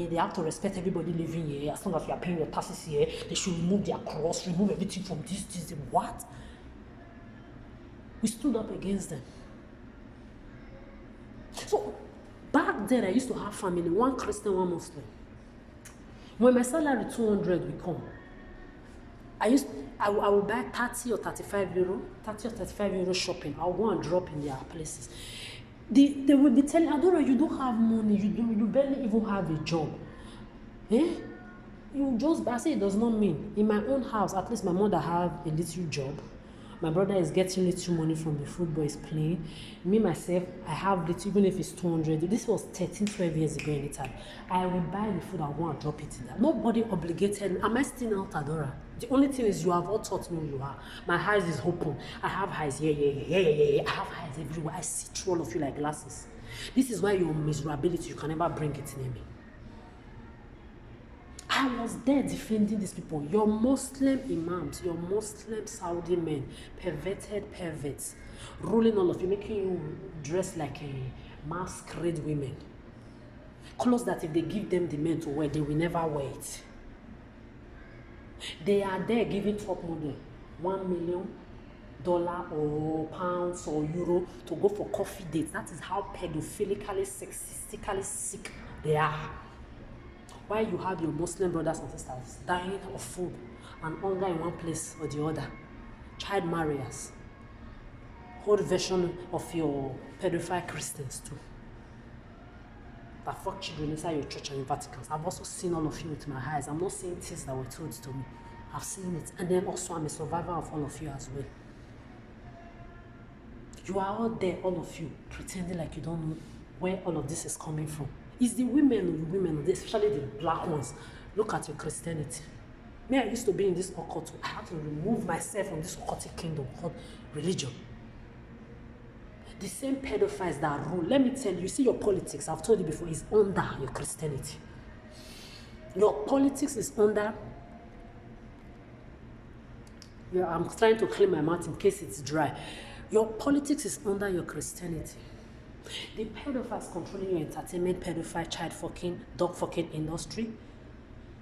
They have to respect everybody living here. As long as you are paying your taxes here, they should remove their cross, remove everything from this. What? We stood up against them. So back then, I used to have family, one Christian, one Muslim. When my salary 200 will come, I will buy 30 or 35 euro shopping. I'll go and drop in their places. They will be telling, Adora, you don't have money, you barely even have a job. You just, I say it does not mean. In my own house, at least my mother have a little job. My brother is getting little money from the football he's playing. Me, myself, I have little, even if it's 200. This was 13, 12 years ago in Italy. I will buy the food, I'll go and drop it in there. Nobody obligated me. Am I still out, Adora? The only thing is you have all taught me who you are. My eyes is open. I have eyes, yeah. I have eyes everywhere. I see through all of you like glasses. This is why your miserability, you can never bring it near me. I was there defending these people. Your Muslim imams, your Muslim Saudi men, perverted perverts, ruling all of you, making you dress like a masquerade women. Clothes that if they give them the men to wear, they will never wear it. They are there giving top model $1 million or pounds or euro to go for coffee dates. That is how pedophilically, sexistically sick they are. Why you have your Muslim brothers and sisters dying of food and hunger in one place or the other, child marriers, whole version of your pedophile Christians too, that fuck children inside your church and your Vaticans. I've also seen all of you with my eyes. I'm not saying things that were told to me. I've seen it. And then also I'm a survivor of all of you as well. You are all there, all of you, pretending like you don't know where all of this is coming from. It's the women, especially the black ones. Look at your Christianity. Me, I used to be in this occult. I had to remove myself from this occultic kingdom called religion. The same pedophiles that rule. Let me tell you, see your politics, I've told you before, is under your Christianity. Your politics is under... Yeah, I'm trying to clean my mouth in case it's dry. Your politics is under your Christianity. The pedophiles controlling your entertainment, pedophile, child fucking, dog fucking industry,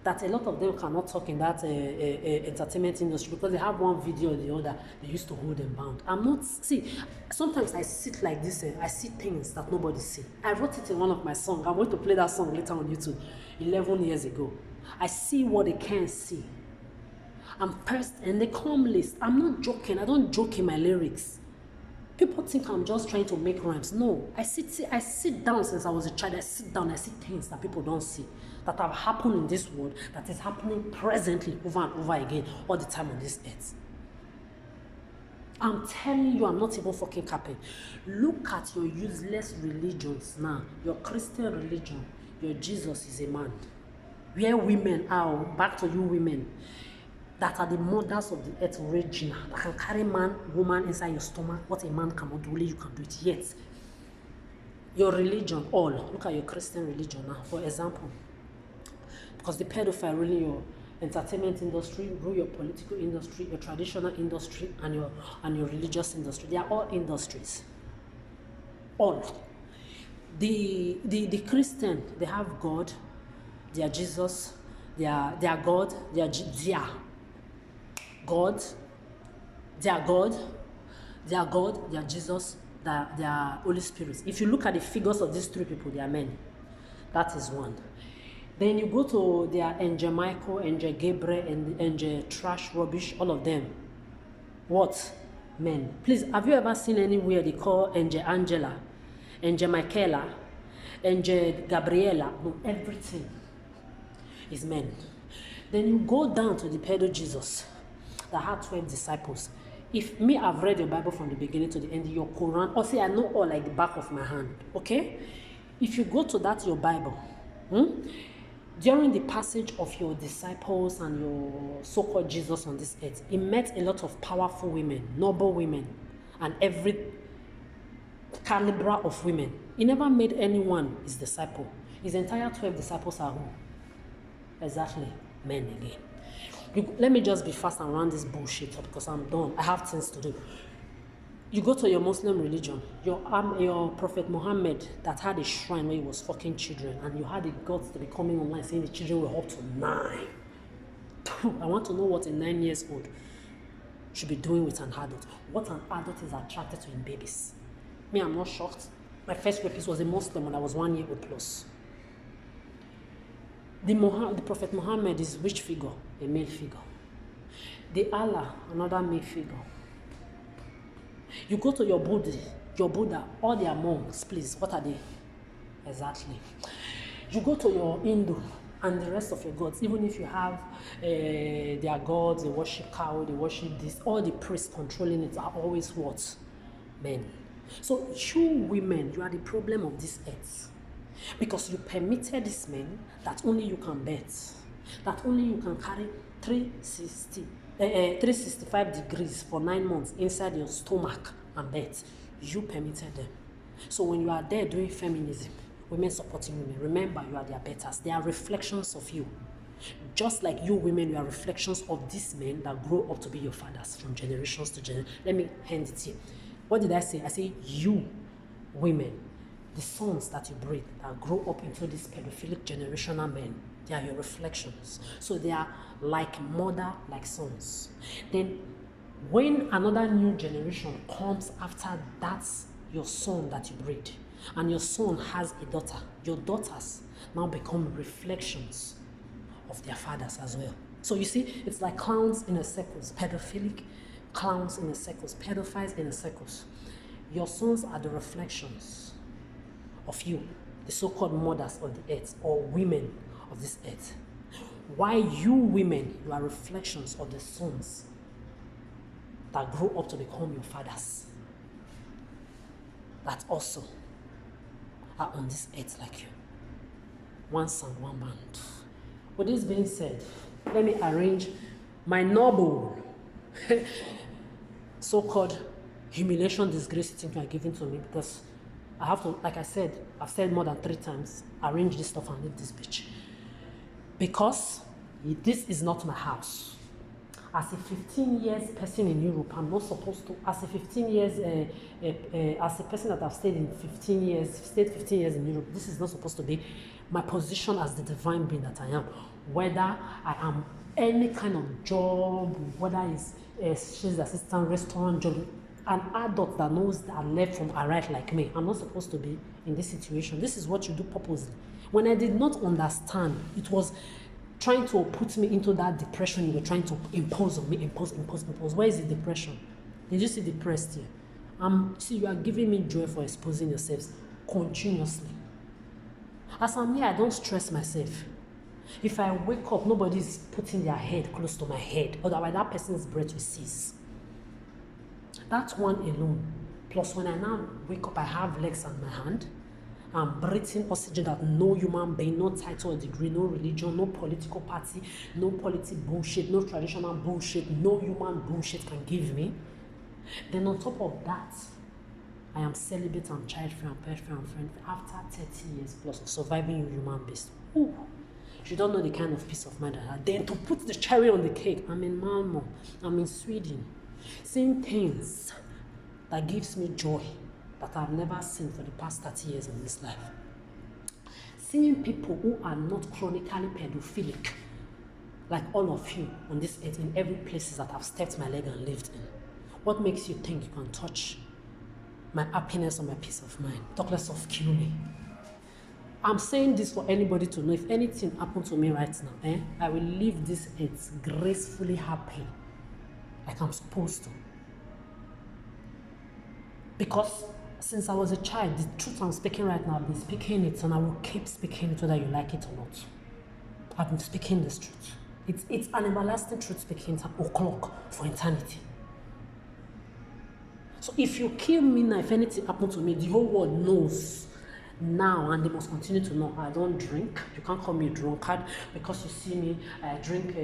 that a lot of them cannot talk in that entertainment industry because they have one video or the other, they used to hold them bound. I'm not, see, sometimes I sit like this, I see things that nobody see. I wrote it in one of my songs. I'm going to play that song later on YouTube, 11 years ago. I see what they can't see. I'm pressed and they come list. I'm not joking, I don't joke in my lyrics. People think I'm just trying to make rhymes. No, I sit down since I was a child. I sit down, I see things that people don't see, that have happened in this world, that is happening presently over and over again, all the time on this earth. I'm telling you, I'm not even fucking capping. Look at your useless religions now. Your Christian religion, your Jesus is a man. Where women are, back to you women, that are the mothers of the earth original, that can carry man, woman inside your stomach. What a man cannot do, only you can do it. Yet, your religion, all, look at your Christian religion now, for example. Because the pedophile ruling your entertainment industry, rule your political industry, your traditional industry, and your religious industry. They are all industries. All. The Christian, they have God, they are Jesus, they are God, they are God, they are Jesus, they are Holy Spirit. If you look at the figures of these three people, they are men. That is one. Then you go to their Angel Michael, Angel Gabriel, and Angel Trash Rubbish, all of them. What? Men. Please, have you ever seen anywhere they call Angel Angela, Angel Michaela, Angel Gabriela? No, everything is men. Then you go down to the pedo Jesus that had 12 disciples. If me, I've read your Bible from the beginning to the end, your Quran, or say I know all like the back of my hand, okay? If you go to that, your Bible, during the passage of your disciples and your so-called Jesus on this earth, he met a lot of powerful women, noble women, and every caliber of women. He never made anyone his disciple. His entire 12 disciples are who? Exactly, men again. Let me just be fast and round this bullshit up because I'm done. I have things to do. You go to your Muslim religion, your Prophet Muhammad that had a shrine where he was fucking children, and you had the guts to be coming online saying the children were up to 9. I want to know what a 9 years old should be doing with an adult. What an adult is attracted to in babies. Me, I'm not shocked. My first rapist was a Muslim when I was 1 year old plus. The Prophet Muhammad is which figure? A male figure. The Allah, another male figure. You go to your Buddha, all their monks, please, what are they? Exactly. You go to your Hindu and the rest of your gods, even if you have their gods, they worship cow, they worship this, all the priests controlling it are always what? Men. So you women, you are the problem of this earth. Because you permitted these men that only you can birth, that only you can carry 365 degrees for 9 months inside your stomach and birth. You permitted them. So when you are there doing feminism, women supporting women, remember you are their betters. They are reflections of you. Just like you women, you are reflections of these men that grow up to be your fathers from generations to generations. Let me hand it here. What did I say? I say you women, the sons that you breed that grow up into these pedophilic generational men, they are your reflections. So they are like mother, like sons. Then when another new generation comes after that's your son that you breed, and your son has a daughter, your daughters now become reflections of their fathers as well. So you see, it's like clowns in a circus, pedophilic clowns in a circus, pedophiles in a circus. Your sons are the reflections of you, the so-called mothers of the earth or women of this earth. Why you women, you are reflections of the sons that grow up to become your fathers, that also are on this earth like you. One son, one man. With this being said, let me arrange my noble so-called humiliation, disgrace thing you are giving to me, because I have to, like I said, I've said more than 3 times, arrange this stuff and leave this bitch. Because this is not my house. As a 15 years person in Europe, I'm not supposed to, as a 15 years, as a person that I've stayed 15 years in Europe, this is not supposed to be my position as the divine being that I am. Whether I am any kind of job, whether it's a sales assistant, restaurant job, an adult that knows that left from a right like me, I'm not supposed to be in this situation. This is what you do purposely. When I did not understand, it was trying to put me into that depression you were trying to impose on me, impose. Where is the depression? Did you see depressed here? See, you are giving me joy for exposing yourselves continuously. As I'm here, I don't stress myself. If I wake up, nobody's putting their head close to my head, otherwise that person's breath will cease. That one alone. Plus, when I now wake up, I have legs on my hand. I'm breathing oxygen that no human being, no title or degree, no religion, no political party, no political bullshit, no traditional bullshit, no human bullshit can give me. Then on top of that, I am celibate and child-free and pet-free and friend after 30 years plus of surviving you human beings. Ooh, you don't know the kind of peace of mind I had. Then to put the cherry on the cake, I'm in Malmo, I'm in Sweden, seeing things that gives me joy that I've never seen for the past 30 years in this life. Seeing people who are not chronically pedophilic, like all of you on this earth, in every places that I've stepped my leg and lived in. What makes you think you can touch my happiness or my peace of mind? Talk less of kill me. I'm saying this for anybody to know. If anything happened to me right now, I will leave this earth gracefully happy, like I'm supposed to. Because since I was a child, the truth I'm speaking right now, I've been speaking it, and I will keep speaking it whether you like it or not. I've been speaking this truth. It's an everlasting truth speaking o'clock for eternity. So if you kill me now, if anything happened to me, the whole world knows now, and they must continue to know. I don't drink. You can't call me a drunkard because you see me. I drink.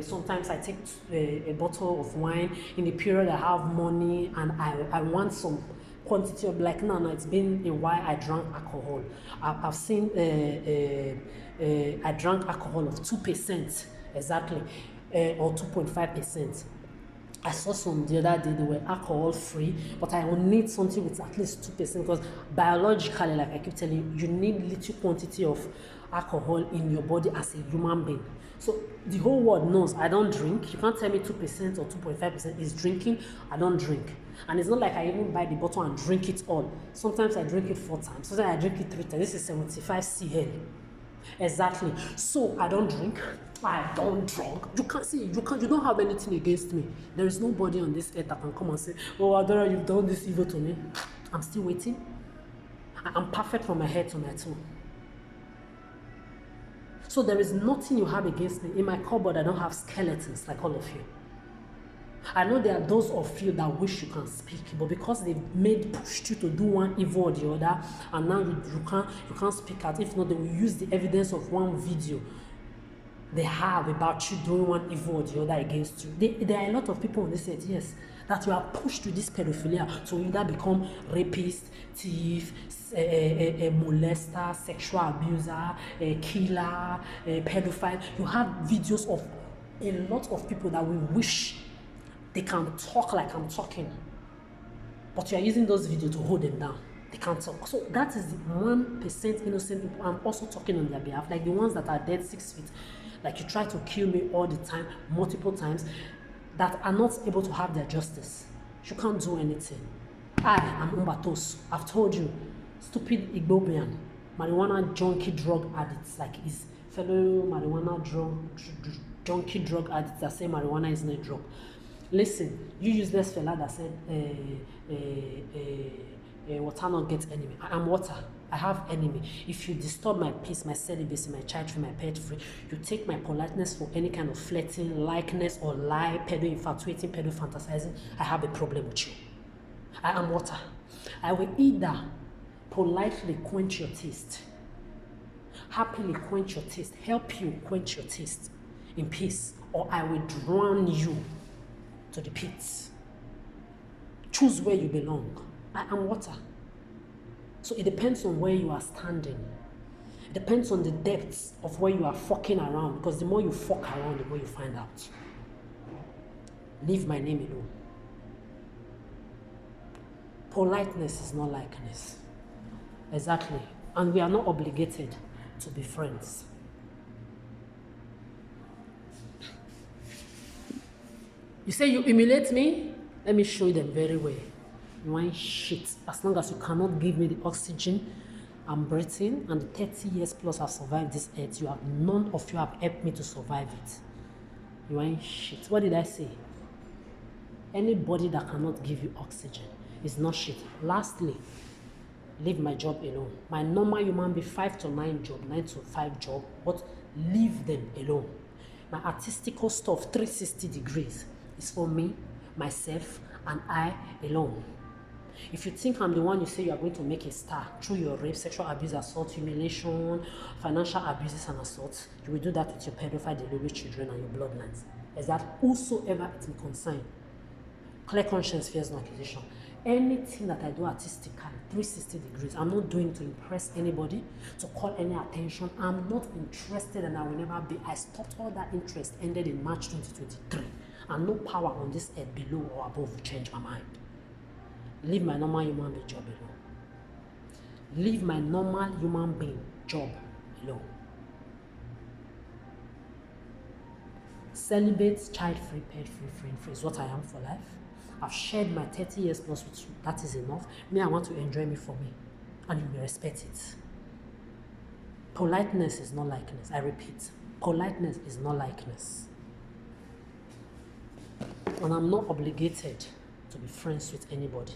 Sometimes I take a bottle of wine in the period I have money, and I want some quantity of, like, no, it's been a while I drank alcohol. I've seen I drank alcohol of 2% exactly, or 2.5%. I saw some the other day, they were alcohol free, but I will need something with at least 2% because biologically, like I keep telling you, you need little quantity of alcohol in your body as a human being. So the whole world knows I don't drink. You can't tell me 2% or 2.5% is drinking. I don't drink. And it's not like I even buy the bottle and drink it all. Sometimes I drink it 4 times. Sometimes I drink it 3 times. This is 75 cl. Exactly. So I don't drink. I don't drink. You can't see. You don't have anything against me. There is nobody on this earth that can come and say, "Oh, Adora, you've done this evil to me." I'm still waiting. I'm perfect from my head to my toe. So there is nothing you have against me. In my cupboard, I don't have skeletons like all of you. I know there are those of you that wish you can speak, but because they've pushed you to do one evil or the other, and now you can't speak out. If not, they will use the evidence of one video they have about you doing one evil or the other against you. There are a lot of people on this earth, yes, that you are pushed to this pedophilia to either become rapist, thief, molester, sexual abuser, killer, pedophile. You have videos of a lot of people that we wish they can talk like I'm talking, but you are using those videos to hold them down. They can't talk. So that is the 1% innocent people I'm also talking on their behalf, like the ones that are dead 6 feet, like you try to kill me all the time, multiple times, that are not able to have their justice. You can't do anything. I am Umbatos. I've told you, stupid Igbobian, marijuana junkie drug addicts, like his fellow marijuana junkie drug addicts that say marijuana is not a drug. Listen, you useless fella that said water not get enemy. I am water. I have enemy. If you disturb my peace, my celibacy, my child free, my pet free, you take my politeness for any kind of flirting, likeness, or lie, pedo-infatuating, pedo-fantasizing, I have a problem with you. I am water. I will either politely quench your taste, happily quench your taste, help you quench your taste in peace, or I will drown you to the pits. Choose where you belong. I am water. So it depends on where you are standing. It depends on the depths of where you are fucking around, because the more you fuck around, the more you find out. Leave my name alone. Politeness is not likeness. Exactly. And we are not obligated to be friends. You say you humiliate me? Let me show you the very way. You want shit. As long as you cannot give me the oxygen I'm breathing and the 30 years plus I've survived this earth, none of you have helped me to survive it. You want shit. What did I say? Anybody that cannot give you oxygen is not shit. Lastly, leave my job alone. My normal human being 5 to 9 job, 9 to 5 job, but leave them alone. My artistical stuff, 360 degrees, is for me, myself, and I alone. If you think I'm the one you say you are going to make a star through your rape, sexual abuse, assault, humiliation, financial abuses and assaults, you will do that with your pedophile delivery children and your bloodlines. Is that whosoever it may concern? Clear conscience fears no accusation. Anything that I do artistically, 360 degrees, I'm not doing to impress anybody, to call any attention. I'm not interested and I will never be. I stopped all that interest, ended in March 2023. And no power on this earth below or above will change my mind. Leave my normal human being job alone. Leave my normal human being job alone. Celibate, child-free, pet-free, friend-free is what I am for life. I've shared my 30 years plus with you. That is enough. Me, I want to enjoy me for me. And you will respect it. Politeness is not likeness. I repeat, politeness is not likeness. And I'm not obligated to be friends with anybody,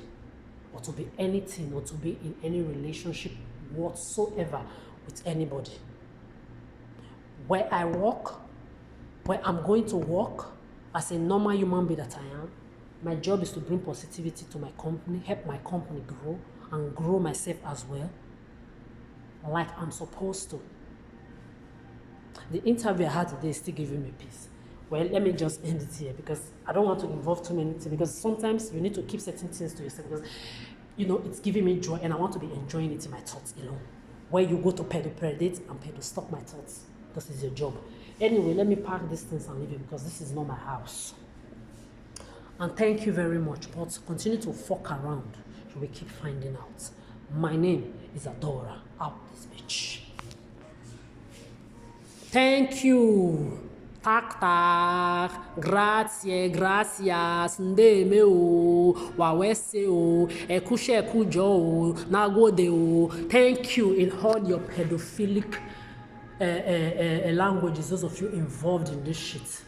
or to be anything, or to be in any relationship whatsoever with anybody. Where I work, where I'm going to work, as a normal human being that I am, my job is to bring positivity to my company, help my company grow, and grow myself as well, like I'm supposed to. The interview I had today is still giving me peace. Well, let me just end it here, because I don't want to involve too many things, because sometimes you need to keep certain things to yourself, because it's giving me joy and I want to be enjoying it in my thoughts alone. Where you go to predate and stop my thoughts, because it's your job. Anyway, let me pack these things and leave it, because this is not my house. And thank you very much, but continue to fuck around. You will keep finding out. My name is Adora. Out this bitch. Thank you. Tak tak. Grazie, gracias. Ndeme o. Wawese o. Ekushe kujo o. Nagode o. Thank you in all your pedophilic languages, those of you involved in this shit.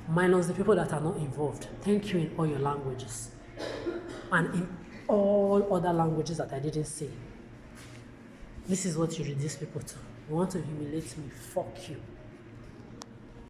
Minus the people that are not involved. Thank you in all your languages. And in all other languages that I didn't say. This is what you reduce people to. You want to humiliate me? Fuck you.